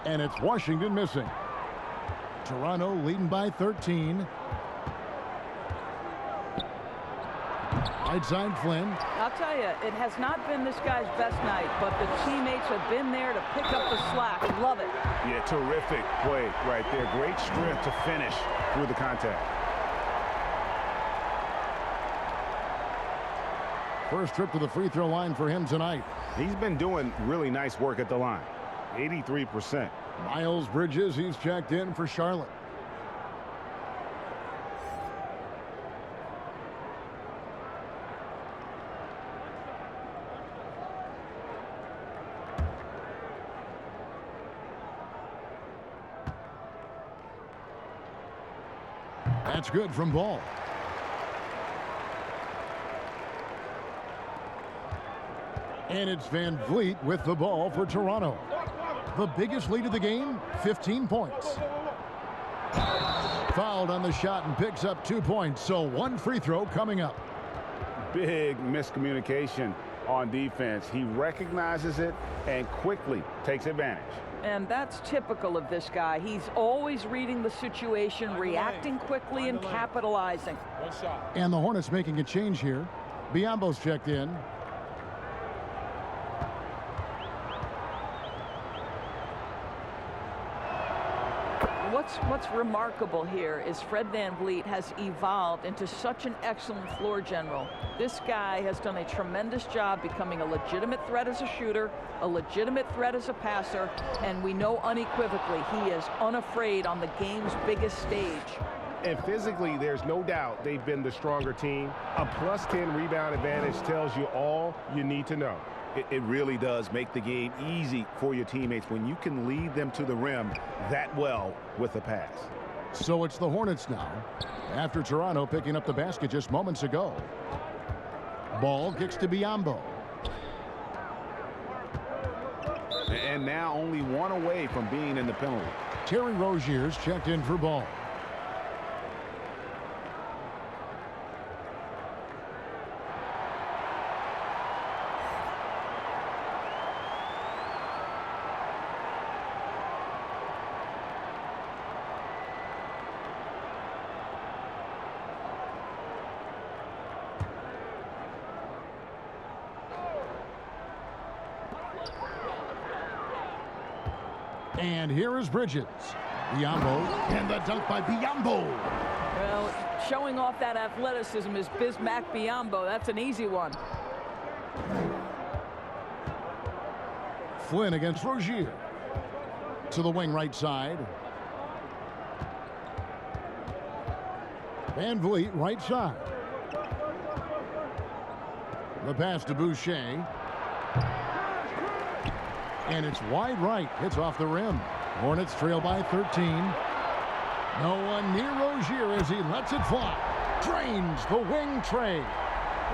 And it's Washington missing. Toronto leading by 13. Right side Flynn. I'll tell you, it has not been this guy's best night, but the teammates have been there to pick up the slack. Love it. Yeah, terrific play right there. Great strength to finish through the contact. First trip to the free throw line for him tonight. He's been doing really nice work at the line. 83%. Miles Bridges, he's checked in for Charlotte. That's good from Ball. And it's Van Vliet with the ball for Toronto. The biggest lead of the game, 15 points. Fouled on the shot and picks up 2 points, so 1 free throw coming up. Big miscommunication on defense. He recognizes it and quickly takes advantage. And that's typical of this guy. He's always reading the situation, reacting quickly and capitalizing. One shot. And the Hornets making a change here. Biyombo's checked in. What's remarkable here is Fred Van Vliet has evolved into such an excellent floor general. This guy has done a tremendous job becoming a legitimate threat as a shooter, a legitimate threat as a passer, and we know unequivocally he is unafraid on the game's biggest stage. And physically, there's no doubt they've been the stronger team. A +10 rebound advantage tells you all you need to know. It really does make the game easy for your teammates when you can lead them to the rim that well with a pass. So it's the Hornets now, after Toronto picking up the basket just moments ago. Ball kicks to Biyombo. And now only 1 away from being in the penalty. Terry Rozier's checked in for Ball. And here is Bridges. Biyombo, and the dunk by Biyombo. Well, showing off that athleticism is Bismack Biyombo. That's an easy one. Flynn against Rozier. To the wing right side. Van Vliet right side. The pass to Boucher. And it's wide right. It's off the rim. Hornets trail by 13. No one near Rozier as he lets it fly. Drains the wing tray.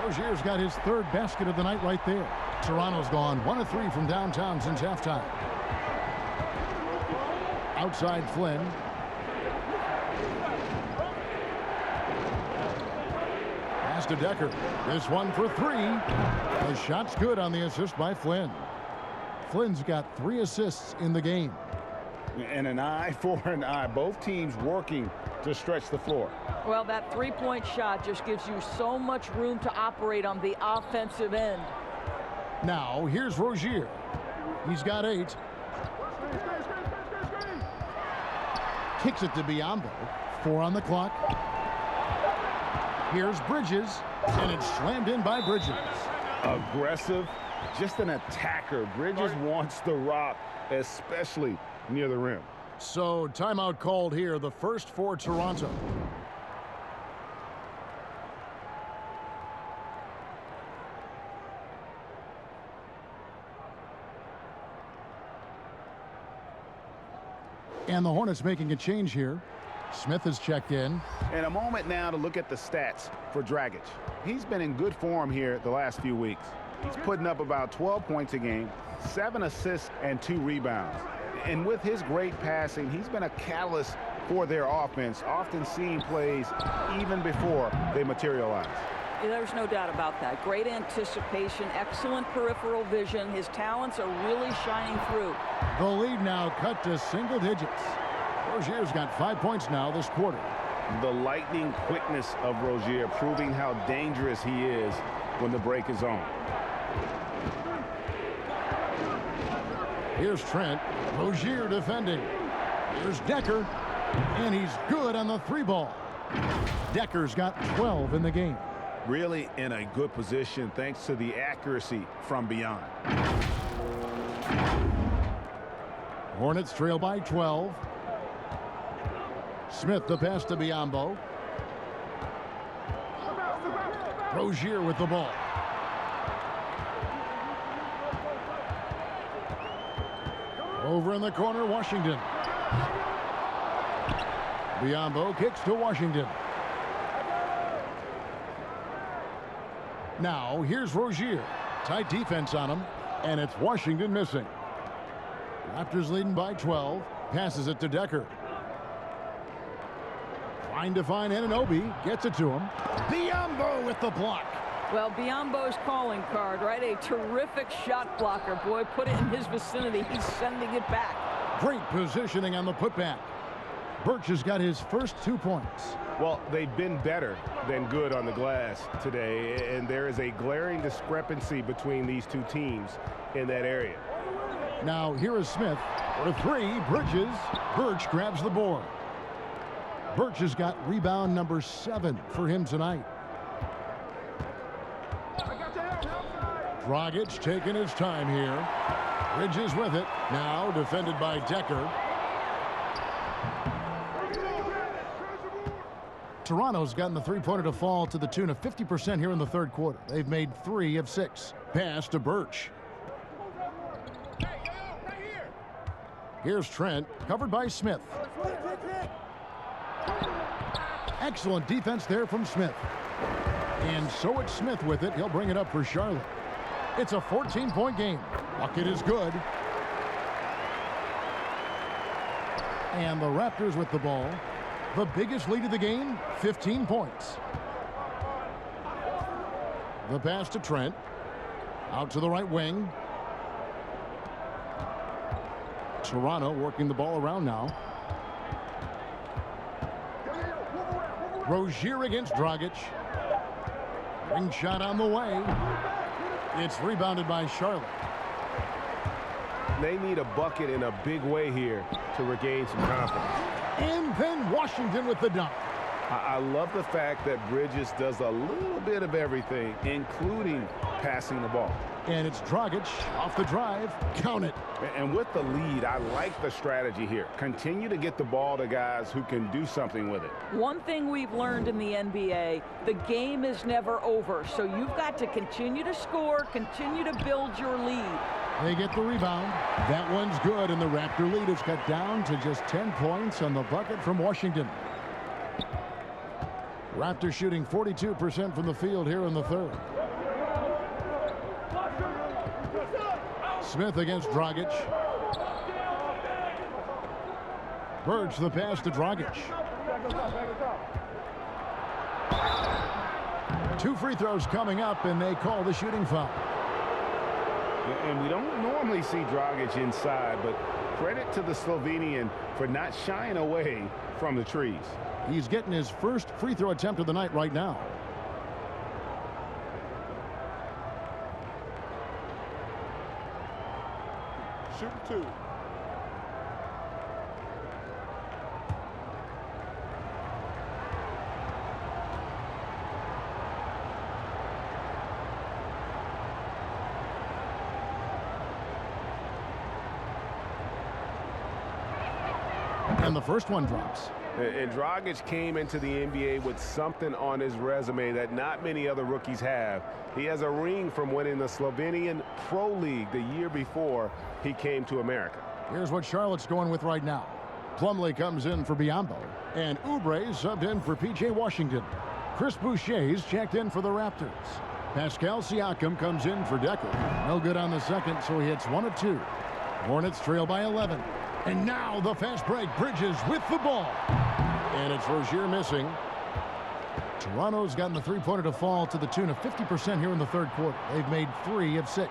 Rozier's got his 3rd basket of the night right there. Toronto's gone 1 of 3 from downtown since halftime. Outside Flynn. Pass to Decker. This one for 3. The shot's good on the assist by Flynn. Flynn's got 3 assists in the game. And an eye for an eye. Both teams working to stretch the floor. Well, that 3-point shot just gives you so much room to operate on the offensive end. Now, here's Rozier. He's got 8. Kicks it to Biyombo. 4 on the clock. Here's Bridges, and it's slammed in by Bridges. Aggressive. Just an attacker. Bridges wants the rock, especially near the rim. So timeout called here, the first for Toronto. And the Hornets making a change here. Smith has checked in. And a moment now to look at the stats for Dragic. He's been in good form here the last few weeks. He's putting up about 12 points a game, 7 assists, and 2 rebounds. And with his great passing, he's been a catalyst for their offense, often seeing plays even before they materialize. There's no doubt about that. Great anticipation, excellent peripheral vision. His talents are really shining through. The lead now cut to single digits. Rozier's got 5 points now this quarter. The lightning quickness of Rozier proving how dangerous he is when the break is on. Here's Trent. Rozier defending. Here's Decker. And he's good on the 3-ball. Decker's got 12 in the game. Really in a good position thanks to the accuracy from beyond. Hornets trail by 12. Smith the pass to Biyombo. Rozier with the ball. Over in the corner, Washington. Biyombo kicks to Washington. Now, here's Rozier. Tight defense on him, and it's Washington missing. Raptors leading by 12. Passes it to Decker. Trying to find Anunoby. Gets it to him. Biyombo with the block. Well, Biyombo's calling card, right? A terrific shot blocker. Boy, put it in his vicinity. He's sending it back. Great positioning on the putback. Birch has got his first 2 points. Well, they've been better than good on the glass today, and there is a glaring discrepancy between these two teams in that area. Now, here is Smith for 3. Bridges. Birch grabs the board. Birch has got rebound number 7 for him tonight. Dragic taking his time here. Bridges with it. Now defended by Decker. Toronto's gotten the three-pointer to fall to the tune of 50% here in the third quarter. They've made 3 of 6. Pass to Birch. Here's Trent, covered by Smith. Excellent defense there from Smith. And so it's Smith with it. He'll bring it up for Charlotte. It's a 14-point game. Bucket is good. And the Raptors with the ball. The biggest lead of the game, 15 points. The pass to Trent. Out to the right wing. Toronto working the ball around now. Rozier against Dragic. Ring shot on the way. It's rebounded by Charlotte. They need a bucket in a big way here to regain some confidence. And then Washington with the dunk. I love the fact that Bridges does a little bit of everything, including passing the ball. And it's Dragic off the drive. Count it. And with the lead, I like the strategy here. Continue to get the ball to guys who can do something with it. One thing we've learned in the NBA, the game is never over. So you've got to continue to score, continue to build your lead. They get the rebound. That one's good, and the Raptor lead is cut down to just 10 points on the bucket from Washington. Raptors shooting 42% from the field here in the third. Smith against Dragic. Birch the pass to Dragic. 2 free throws coming up, and they call the shooting foul. And we don't normally see Dragic inside, but credit to the Slovenian for not shying away from the trees. He's getting his first free throw attempt of the night right now. Shoot 2. And the first one drops. And Dragic came into the NBA with something on his resume that not many other rookies have. He has a ring from winning the Slovenian Pro League the year before he came to America. Here's what Charlotte's going with right now. Plumlee comes in for Biyombo. And Oubre subbed in for P.J. Washington. Chris Boucher's checked in for the Raptors. Pascal Siakam comes in for Decker. No good on the second, so he hits 1 of 2. Hornets trail by 11. And now the fast break. Bridges with the ball. And it's Rozier missing. Toronto's gotten the three-pointer to fall to the tune of 50% here in the third quarter. They've made 3 of 6.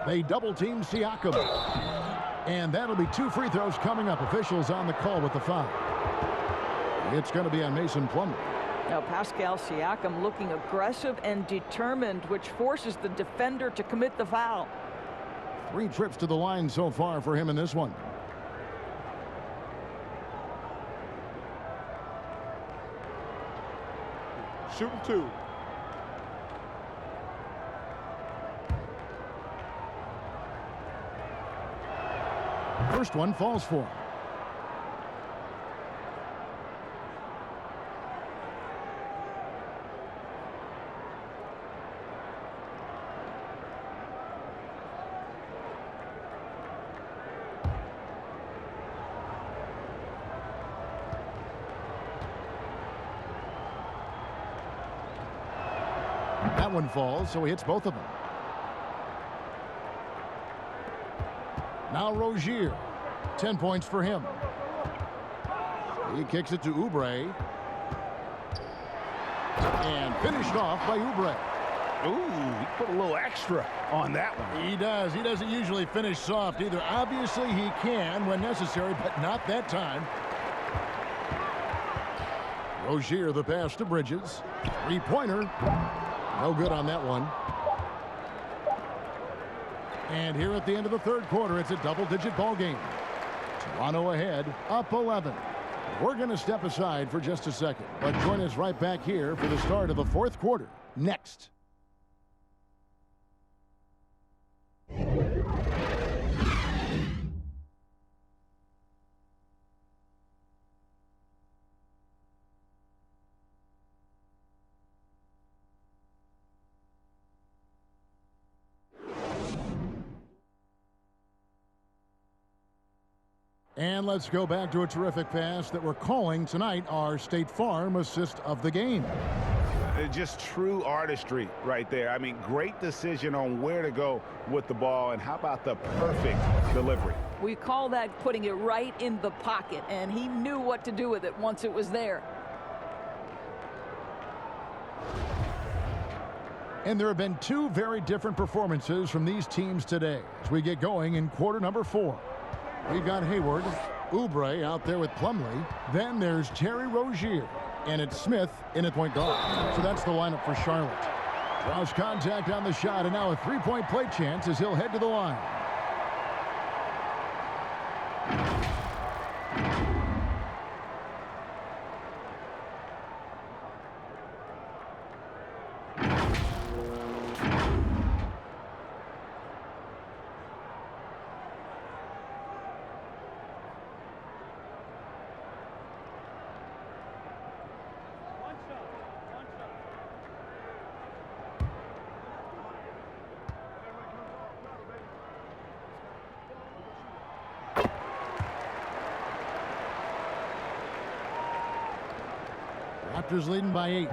They double-team Siakam. And that'll be 2 free throws coming up. Officials on the call with the foul. It's going to be on Mason Plumlee. Now Pascal Siakam looking aggressive and determined, which forces the defender to commit the foul. 3 trips to the line so far for him in this one. Shooting 2. First one falls for him. That one falls, so he hits both of them. Now Rozier. 10 points for him. He kicks it to Oubre. And finished off by Oubre. Ooh, he put a little extra on that one. He does. He doesn't usually finish soft either. Obviously, he can when necessary, but not that time. Rozier, the pass to Bridges. Three-pointer. No good on that one. And here at the end of the third quarter, it's a double-digit ball game. Toronto ahead, up 11. We're going to step aside for just a second, but join us right back here for the start of the fourth quarter next. And let's go back to a terrific pass that we're calling tonight our State Farm assist of the game. Just true artistry right there. I mean, great decision on where to go with the ball, and how about the perfect delivery? We call that putting it right in the pocket, and he knew what to do with it once it was there. And there have been two very different performances from these teams today as we get going in quarter number 4. We've got Hayward, Oubre out there with Plumlee. Then there's Terry Rozier. And it's Smith in at point guard. So that's the lineup for Charlotte. Draws contact on the shot, and now a three-point play chance as he'll head to the line. Raptors leading by 8.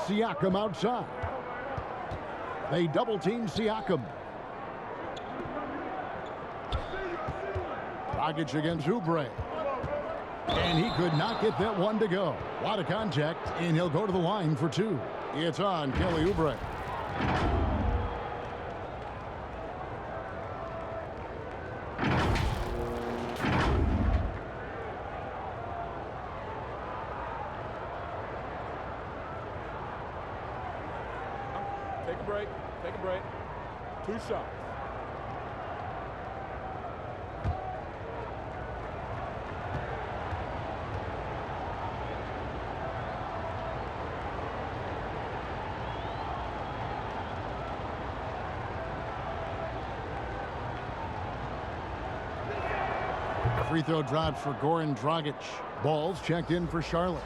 Siakam outside. They double-team Siakam. Dragic against Oubre. And he could not get that one to go. A lot of contact, and he'll go to the line for 2. It's on Kelly Oubre. Take a break. 2 shots. Free throw drops for Goran Dragic. Ball's checked in for Charlotte.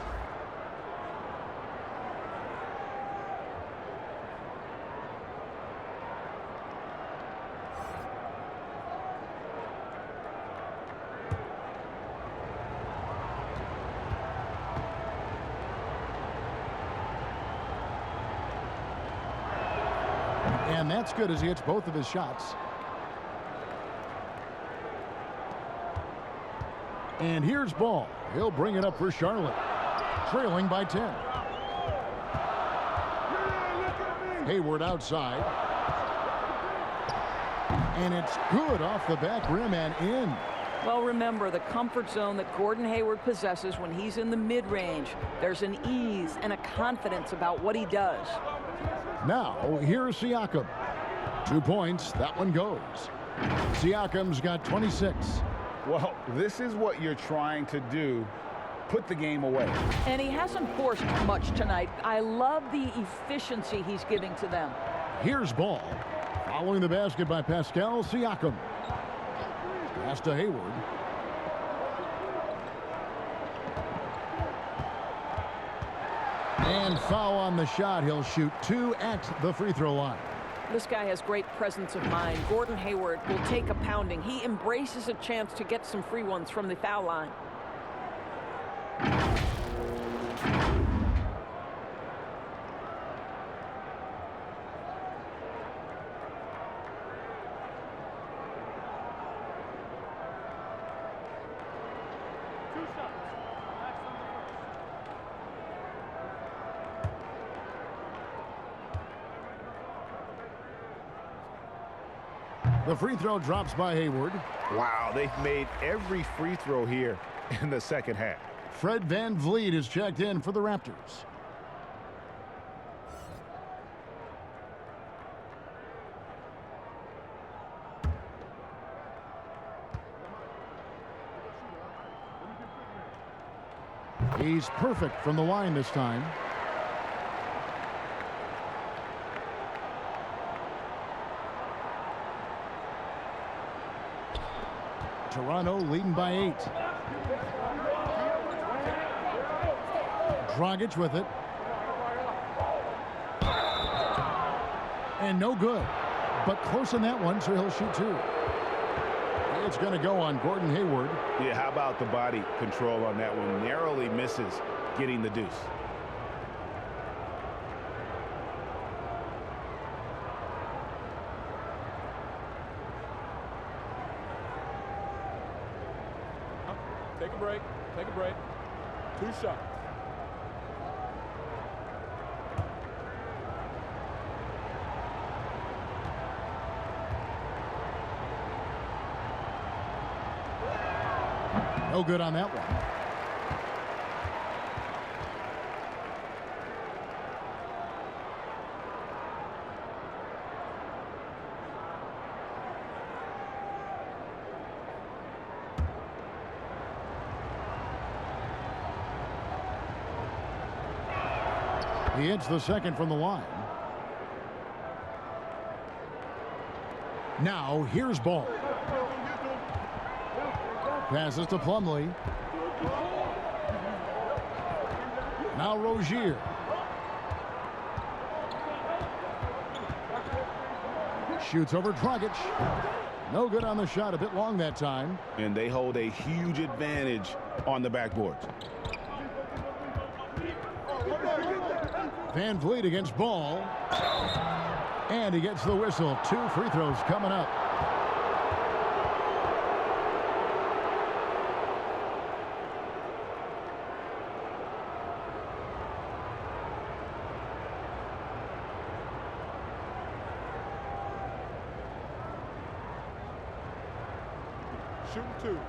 And that's good as he hits both of his shots. And here's Ball. He'll bring it up for Charlotte. Trailing by 10. Hayward outside. And it's good off the back rim and in. Well, remember the comfort zone that Gordon Hayward possesses when he's in the mid-range. There's an ease and a confidence about what he does. Now, here's Siakam. 2 points. That one goes. Siakam's got 26. Well, this is what you're trying to do. Put the game away. And he hasn't forced much tonight. I love the efficiency he's giving to them. Here's Ball. Following the basket by Pascal Siakam. Pass to Hayward. And foul on the shot. He'll shoot 2 at the free throw line. This guy has great presence of mind. Gordon Hayward will take a pounding. He embraces a chance to get some free ones from the foul line. The free throw drops by Hayward. Wow, they've made every free throw here in the second half. Fred VanVleet is checked in for the Raptors. He's perfect from the line this time. Toronto leading by 8. Dragic with it. And no good. But close in that one, so he'll shoot 2. It's going to go on Gordon Hayward. Yeah, how about the body control on that one? Narrowly misses getting the deuce. Take a break. Take a break. 2 shots. No good on that one. He hits the second from the line. Now here's Ball. Passes to Plumlee. Now Rozier. Shoots over Dragic. No good on the shot. A bit long that time. And they hold a huge advantage on the backboard. VanVleet against Ball. And he gets the whistle. 2 free throws coming up. Shooting 2.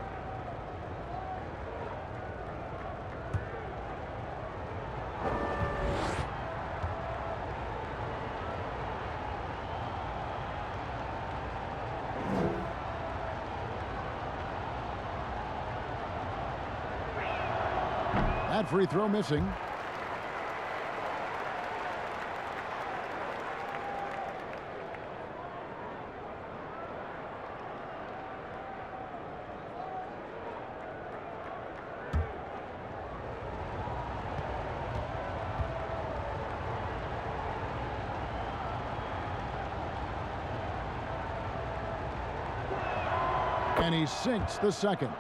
That free throw missing. And he sinks the second.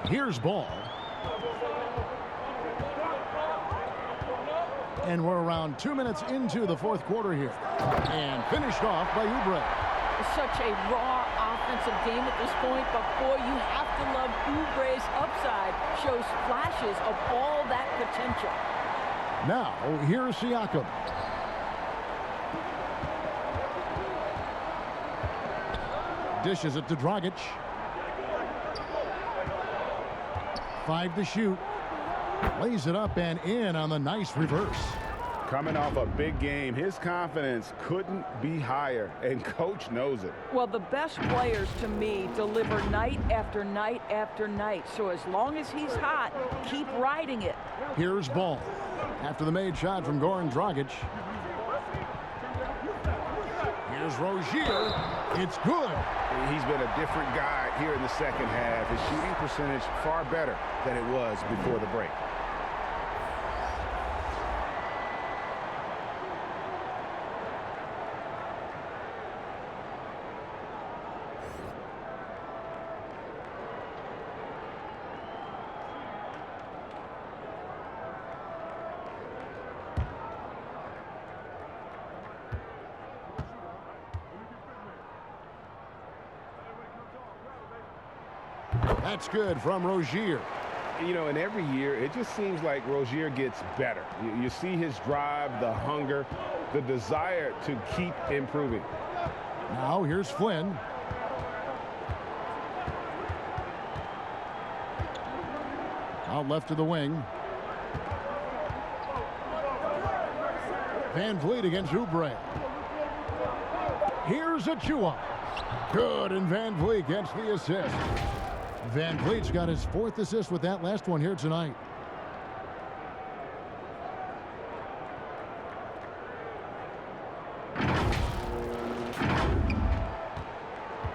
Here's Ball. And we're around 2 minutes into the fourth quarter here. And finished off by Oubre. Such a raw offensive game at this point, but boy, you have to love Oubre's upside. Shows flashes of all that potential. Now, here's Siakam. Dishes it to Dragic. 5 to shoot. Lays it up and in on the nice reverse. Coming off a big game, his confidence couldn't be higher, and coach knows it. Well, the best players to me deliver night after night after night. So as long as he's hot, keep riding it. Here's Ball. After the made shot from Goran Dragic. Here's Rozier. It's good. He's been a different guy here in the second half. His shooting percentage far better than it was before the break. That's good from Rozier. You know, and every year, it just seems like Rozier gets better. You see his drive, the hunger, the desire to keep improving. Now here's Flynn. Out left to the wing. Van Vliet against Oubre. Here's Achua. Good, and Van Vliet gets the assist. Van Vliet's got his 4th assist with that last one here tonight.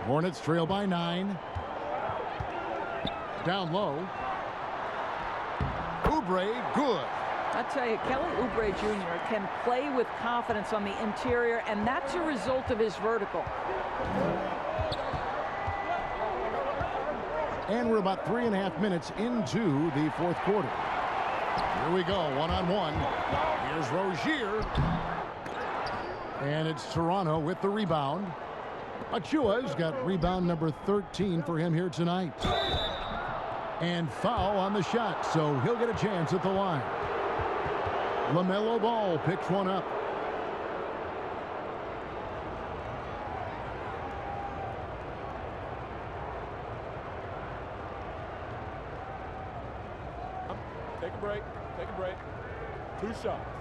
Hornets trail by 9. Down low. Oubre, good. I tell you, Kelly Oubre Jr. can play with confidence on the interior, and that's a result of his vertical. And we're about 3.5 minutes into the 4th quarter. Here we go, one-on-one. Here's Rozier. And it's Toronto with the rebound. Achua's got rebound number 13 for him here tonight. And foul on the shot, so he'll get a chance at the line. LaMelo Ball picks one up. Take a break. Take a break. 2 shots.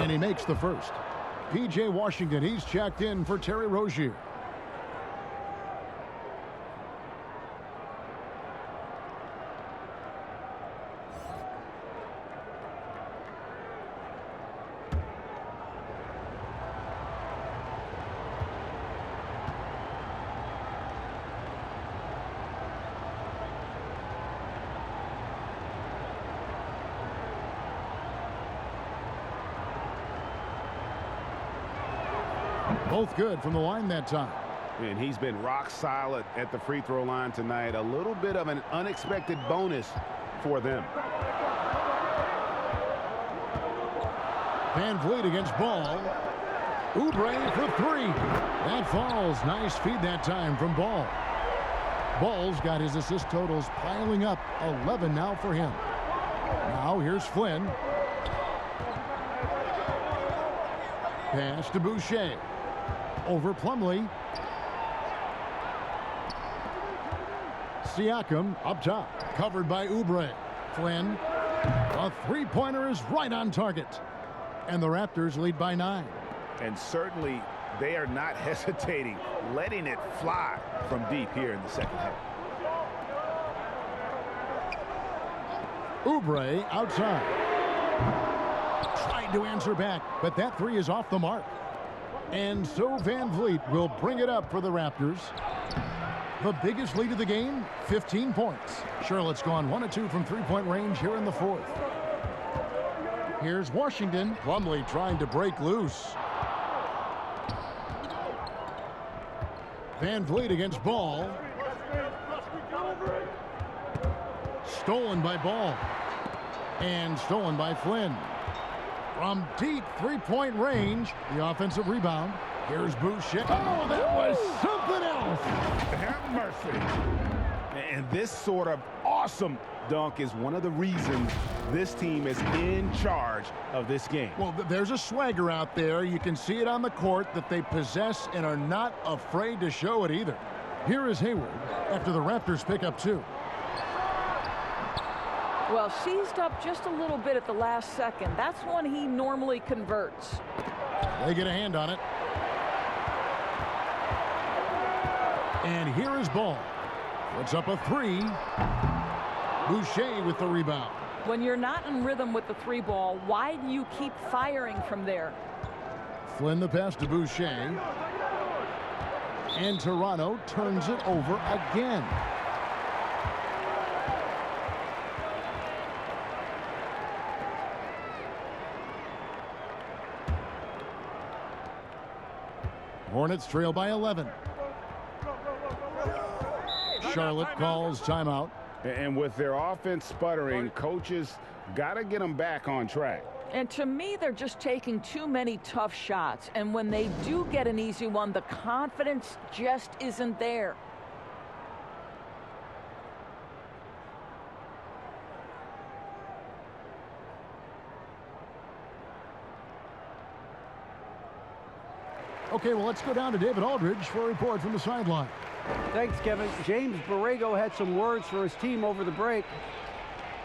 And he makes the first. P.J. Washington, he's checked in for Terry Rozier. Both good from the line that time. And he's been rock solid at the free throw line tonight. A little bit of an unexpected bonus for them. Van Vliet against Ball. Oubre for 3. That falls. Nice feed that time from Ball. Ball's got his assist totals piling up. 11 now for him. Now here's Flynn. Pass to Boucher. Over Plumlee. Siakam up top. Covered by Oubre. Flynn. A three-pointer is right on target. And the Raptors lead by 9. And certainly they are not hesitating, letting it fly from deep here in the second half. Oubre outside. Tried to answer back, but that 3 is off the mark. And so Van Vliet will bring it up for the Raptors. The biggest lead of the game, 15 points. Charlotte's gone 1 of 2 from three-point range here in the 4th. Here's Washington. Plumlee trying to break loose. Van Vliet against Ball. Stolen by Ball. And stolen by Flynn. From deep three-point range, the offensive rebound. Here's Boucher. Oh, that was something else. Have mercy. And this sort of awesome dunk is one of the reasons this team is in charge of this game. Well, there's a swagger out there. You can see it on the court that they possess and are not afraid to show it either. Here is Hayward after the Raptors pick up 2. Well, seized up just a little bit at the last second. That's when he normally converts. They get a hand on it. And here is Ball. Puts up a 3. Boucher with the rebound. When you're not in rhythm with the 3 ball, why do you keep firing from there? Flynn the pass to Boucher. And Toronto turns it over again. Hornets trail by 11. Charlotte calls timeout. And with their offense sputtering, coaches got to get them back on track. And to me, they're just taking too many tough shots. And when they do get an easy one, the confidence just isn't there. Okay, well, let's go down to David Aldridge for a report from the sideline. Thanks, Kevin. James Borrego had some words for his team over the break.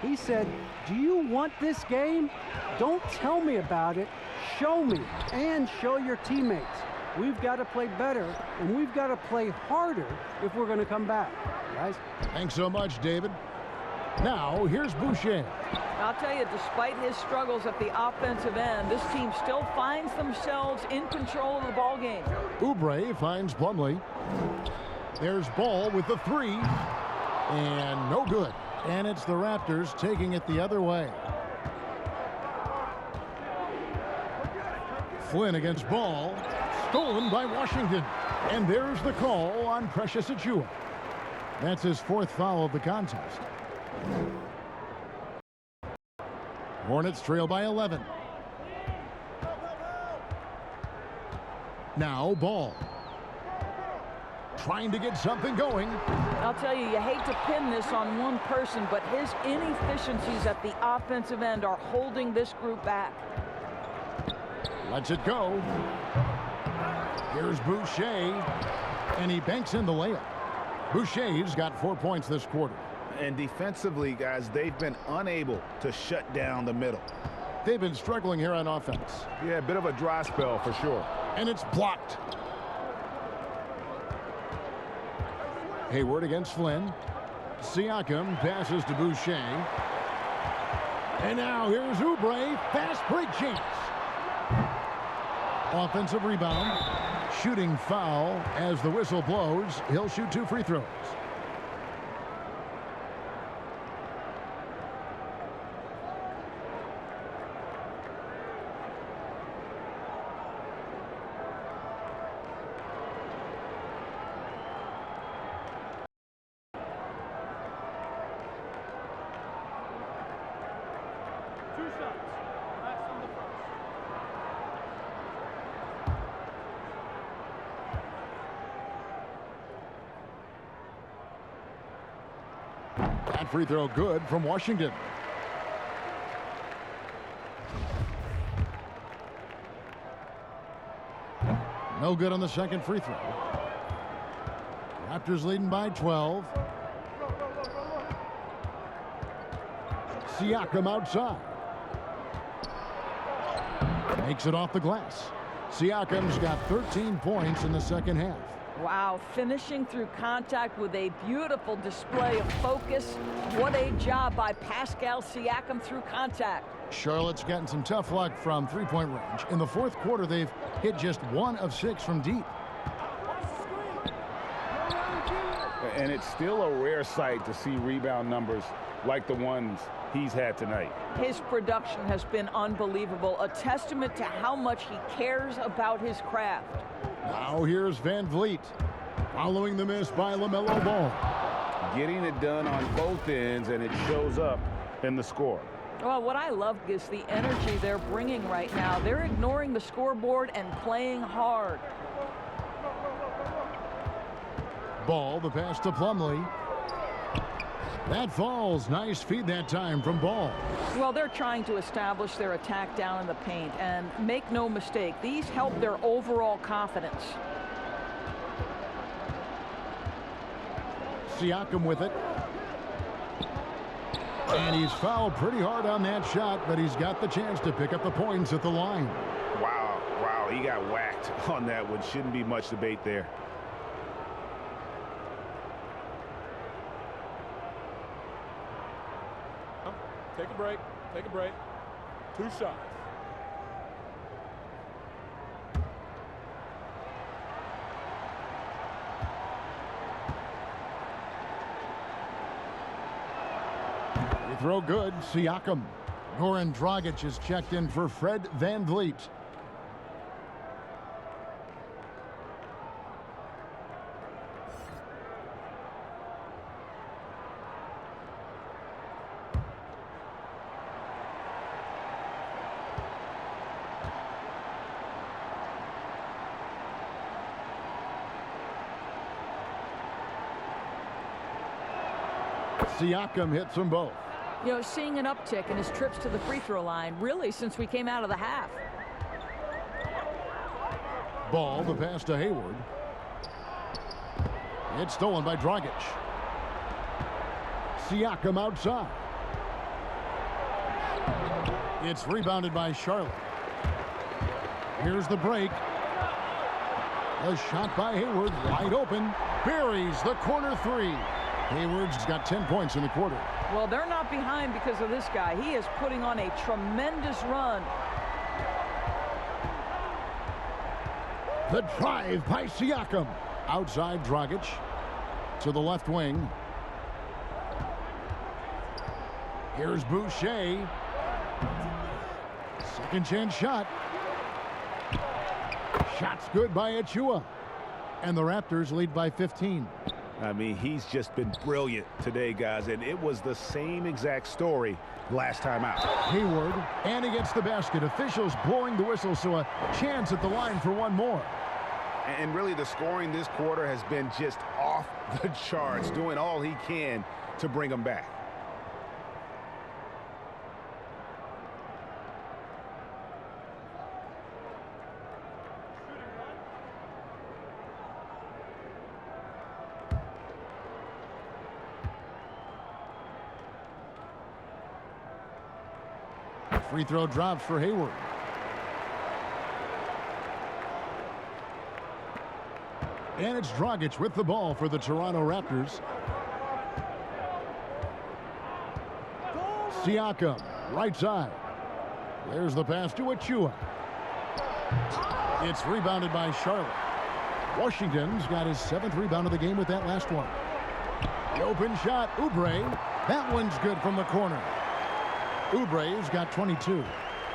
He said, "Do you want this game? Don't tell me about it. Show me and show your teammates. We've got to play better, and we've got to play harder if we're going to come back." Guys? Thanks so much, David. Now, here's Boucher. I'll tell you, despite his struggles at the offensive end, this team still finds themselves in control of the ball game. Oubre finds Plumlee. There's Ball with the three. And no good. And it's the Raptors taking it the other way. Flynn against Ball. Stolen by Washington. And there's the call on Precious Achiuwa. That's his fourth foul of the contest. Hornets trail by 11. Now Ball. Trying to get something going. I'll tell you, you hate to pin this on one person, but his inefficiencies at the offensive end are holding this group back. Lets it go. Here's Boucher. And he banks in the layup. Boucher's got 4 points this quarter. And defensively, guys, they've been unable to shut down the middle. They've been struggling here on offense. Yeah, a bit of a dry spell for sure. And it's blocked. Hayward against Flynn. Siakam passes to Boucher. And now here's Oubre. Fast break chance. Offensive rebound. Shooting foul as the whistle blows. He'll shoot 2 free throws. That free throw good from Washington. No good on the second free throw. Raptors leading by 12. Siakam outside. Makes it off the glass. Siakam's got 13 points in the second half. Wow, finishing through contact with a beautiful display of focus. What a job by Pascal Siakam through contact. Charlotte's gotten some tough luck from three-point range. In the fourth quarter, they've hit just 1 of 6 from deep. And it's still a rare sight to see rebound numbers like the ones he's had tonight. His production has been unbelievable, a testament to how much he cares about his craft. Now here's Van Vliet, following the miss by LaMelo Ball. Getting it done on both ends, and it shows up in the score. Well, what I love is the energy they're bringing right now. They're ignoring the scoreboard and playing hard. Ball, the pass to Plumlee. That falls. Nice feed that time from Ball. Well, they're trying to establish their attack down in the paint, and make no mistake, these help their overall confidence. Siakam with it. And he's fouled pretty hard on that shot, but he's got the chance to pick up the points at the line. Wow, he got whacked on that one. Shouldn't be much debate there. Take a break. Take a break. 2 shots. Free throw good. Siakam. Goran Dragic is checked in for Fred Van Vliet. Siakam hits them both. You know, seeing an uptick in his trips to the free throw line, really, since we came out of the half. Ball, the pass to Hayward. It's stolen by Dragic. Siakam outside. It's rebounded by Charlotte. Here's the break. A shot by Hayward, wide open. Buries the corner three. Hayward's got 10 points in the quarter. Well, they're not behind because of this guy. He is putting on a tremendous run. The drive by Siakam. Outside Dragic to the left wing. Here's Boucher. Second chance shot. Shot's good by Achua. And the Raptors lead by 15. I mean, he's just been brilliant today, guys, and it was the same exact story last time out. Hayward, and he gets the basket. Officials blowing the whistle, so a chance at the line for one more. And really, the scoring this quarter has been just off the charts, doing all he can to bring them back. Free throw drops for Hayward. And it's Dragic with the ball for the Toronto Raptors. Siakam, right side. There's the pass to Achua. It's rebounded by Charlotte. Washington's got his 7th rebound of the game with that last one. The open shot, Oubre. That one's good from the corner. Oubre's got 22.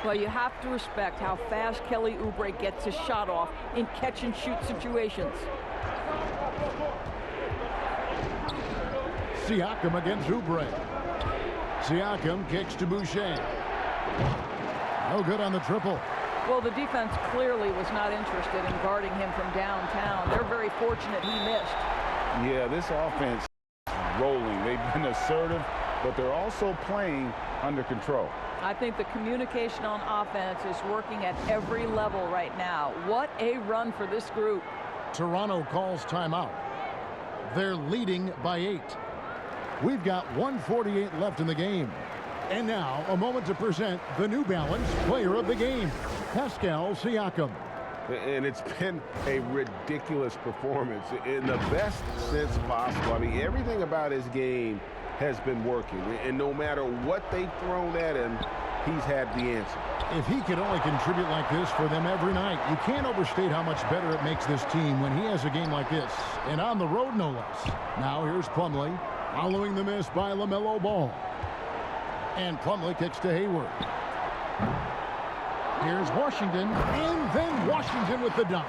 Well, you have to respect how fast Kelly Oubre gets his shot off in catch-and-shoot situations. Siakam against Oubre. Siakam kicks to Boucher. No good on the triple. Well, the defense clearly was not interested in guarding him from downtown. They're very fortunate he missed. Yeah, this offense is rolling. They've been assertive, but they're also playing under control. I think the communication on offense is working at every level right now. What a run for this group. Toronto calls timeout. They're leading by 8. We've got 1:48 left in the game. And now a moment to present the New Balance Player of the Game, Pascal Siakam. And it's been a ridiculous performance in the best sense possible. I mean, everything about his game has been working. And no matter what they've thrown at him, he's had the answer. If he could only contribute like this for them every night, you can't overstate how much better it makes this team when he has a game like this. And on the road, no less. Now here's Plumlee, following the miss by LaMelo Ball. And Plumlee kicks to Hayward. Here's Washington, and then Washington with the dunk.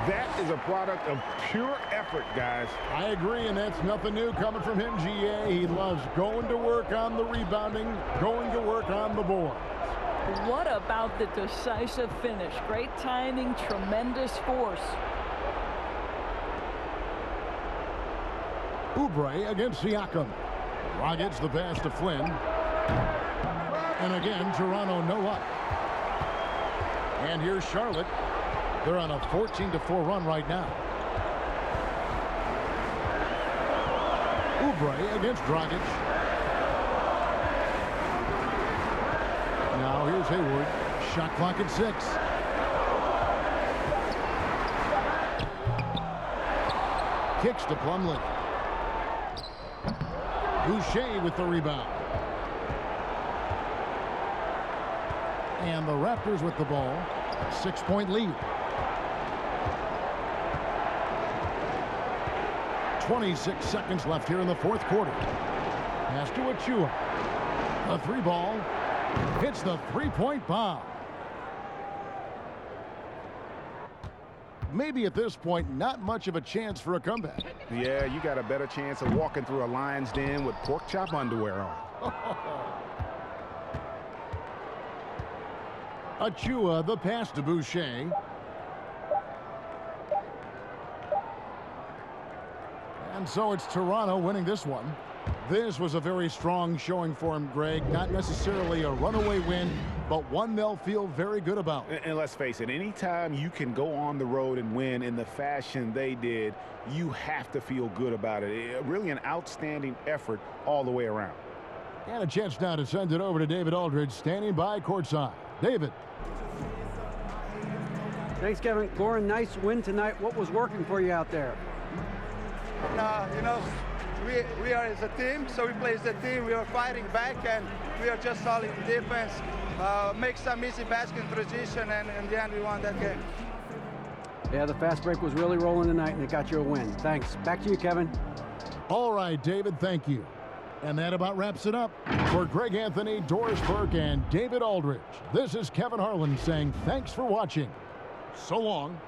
That is a product of pure effort, guys. I agree, and that's nothing new coming from him, GA. He loves going to work on the rebounding, going to work on the boards. What about the decisive finish? Great timing, tremendous force. Oubre against Siakam. Dragic the pass to Flynn. And again, Toronto no up. And here's Charlotte. They're on a 14-4 run right now. Oubre against Dragic. Now here's Hayward. Shot clock at 6. Kicks to Plumlee. Boucher with the rebound. And the Raptors with the ball. 6-point lead. 26 seconds left here in the fourth quarter. Pass to Achua. The 3 ball. Hits the 3-point bomb. Maybe at this point, not much of a chance for a comeback. Yeah, you got a better chance of walking through a lion's den with pork chop underwear on. Achua, the pass to Boucher. And so it's Toronto winning this one. This was a very strong showing for him, Greg. Not necessarily a runaway win, but one they'll feel very good about. And let's face it, anytime you can go on the road and win in the fashion they did, you have to feel good about it. Really an outstanding effort all the way around. And a chance now to send it over to David Aldridge, standing by courtside. David. Thanks, Kevin. Goran, nice win tonight. What was working for you out there? You know, we are as a team, so we play as a team. We are fighting back, and we are just solid in defense. Make some easy basket in transition, and in the end, we won that game. Yeah, the fast break was really rolling tonight, and it got you a win. Thanks. Back to you, Kevin. All right, David, thank you. And that about wraps it up. For Greg Anthony, Doris Burke, and David Aldridge, this is Kevin Harlan saying thanks for watching. So long.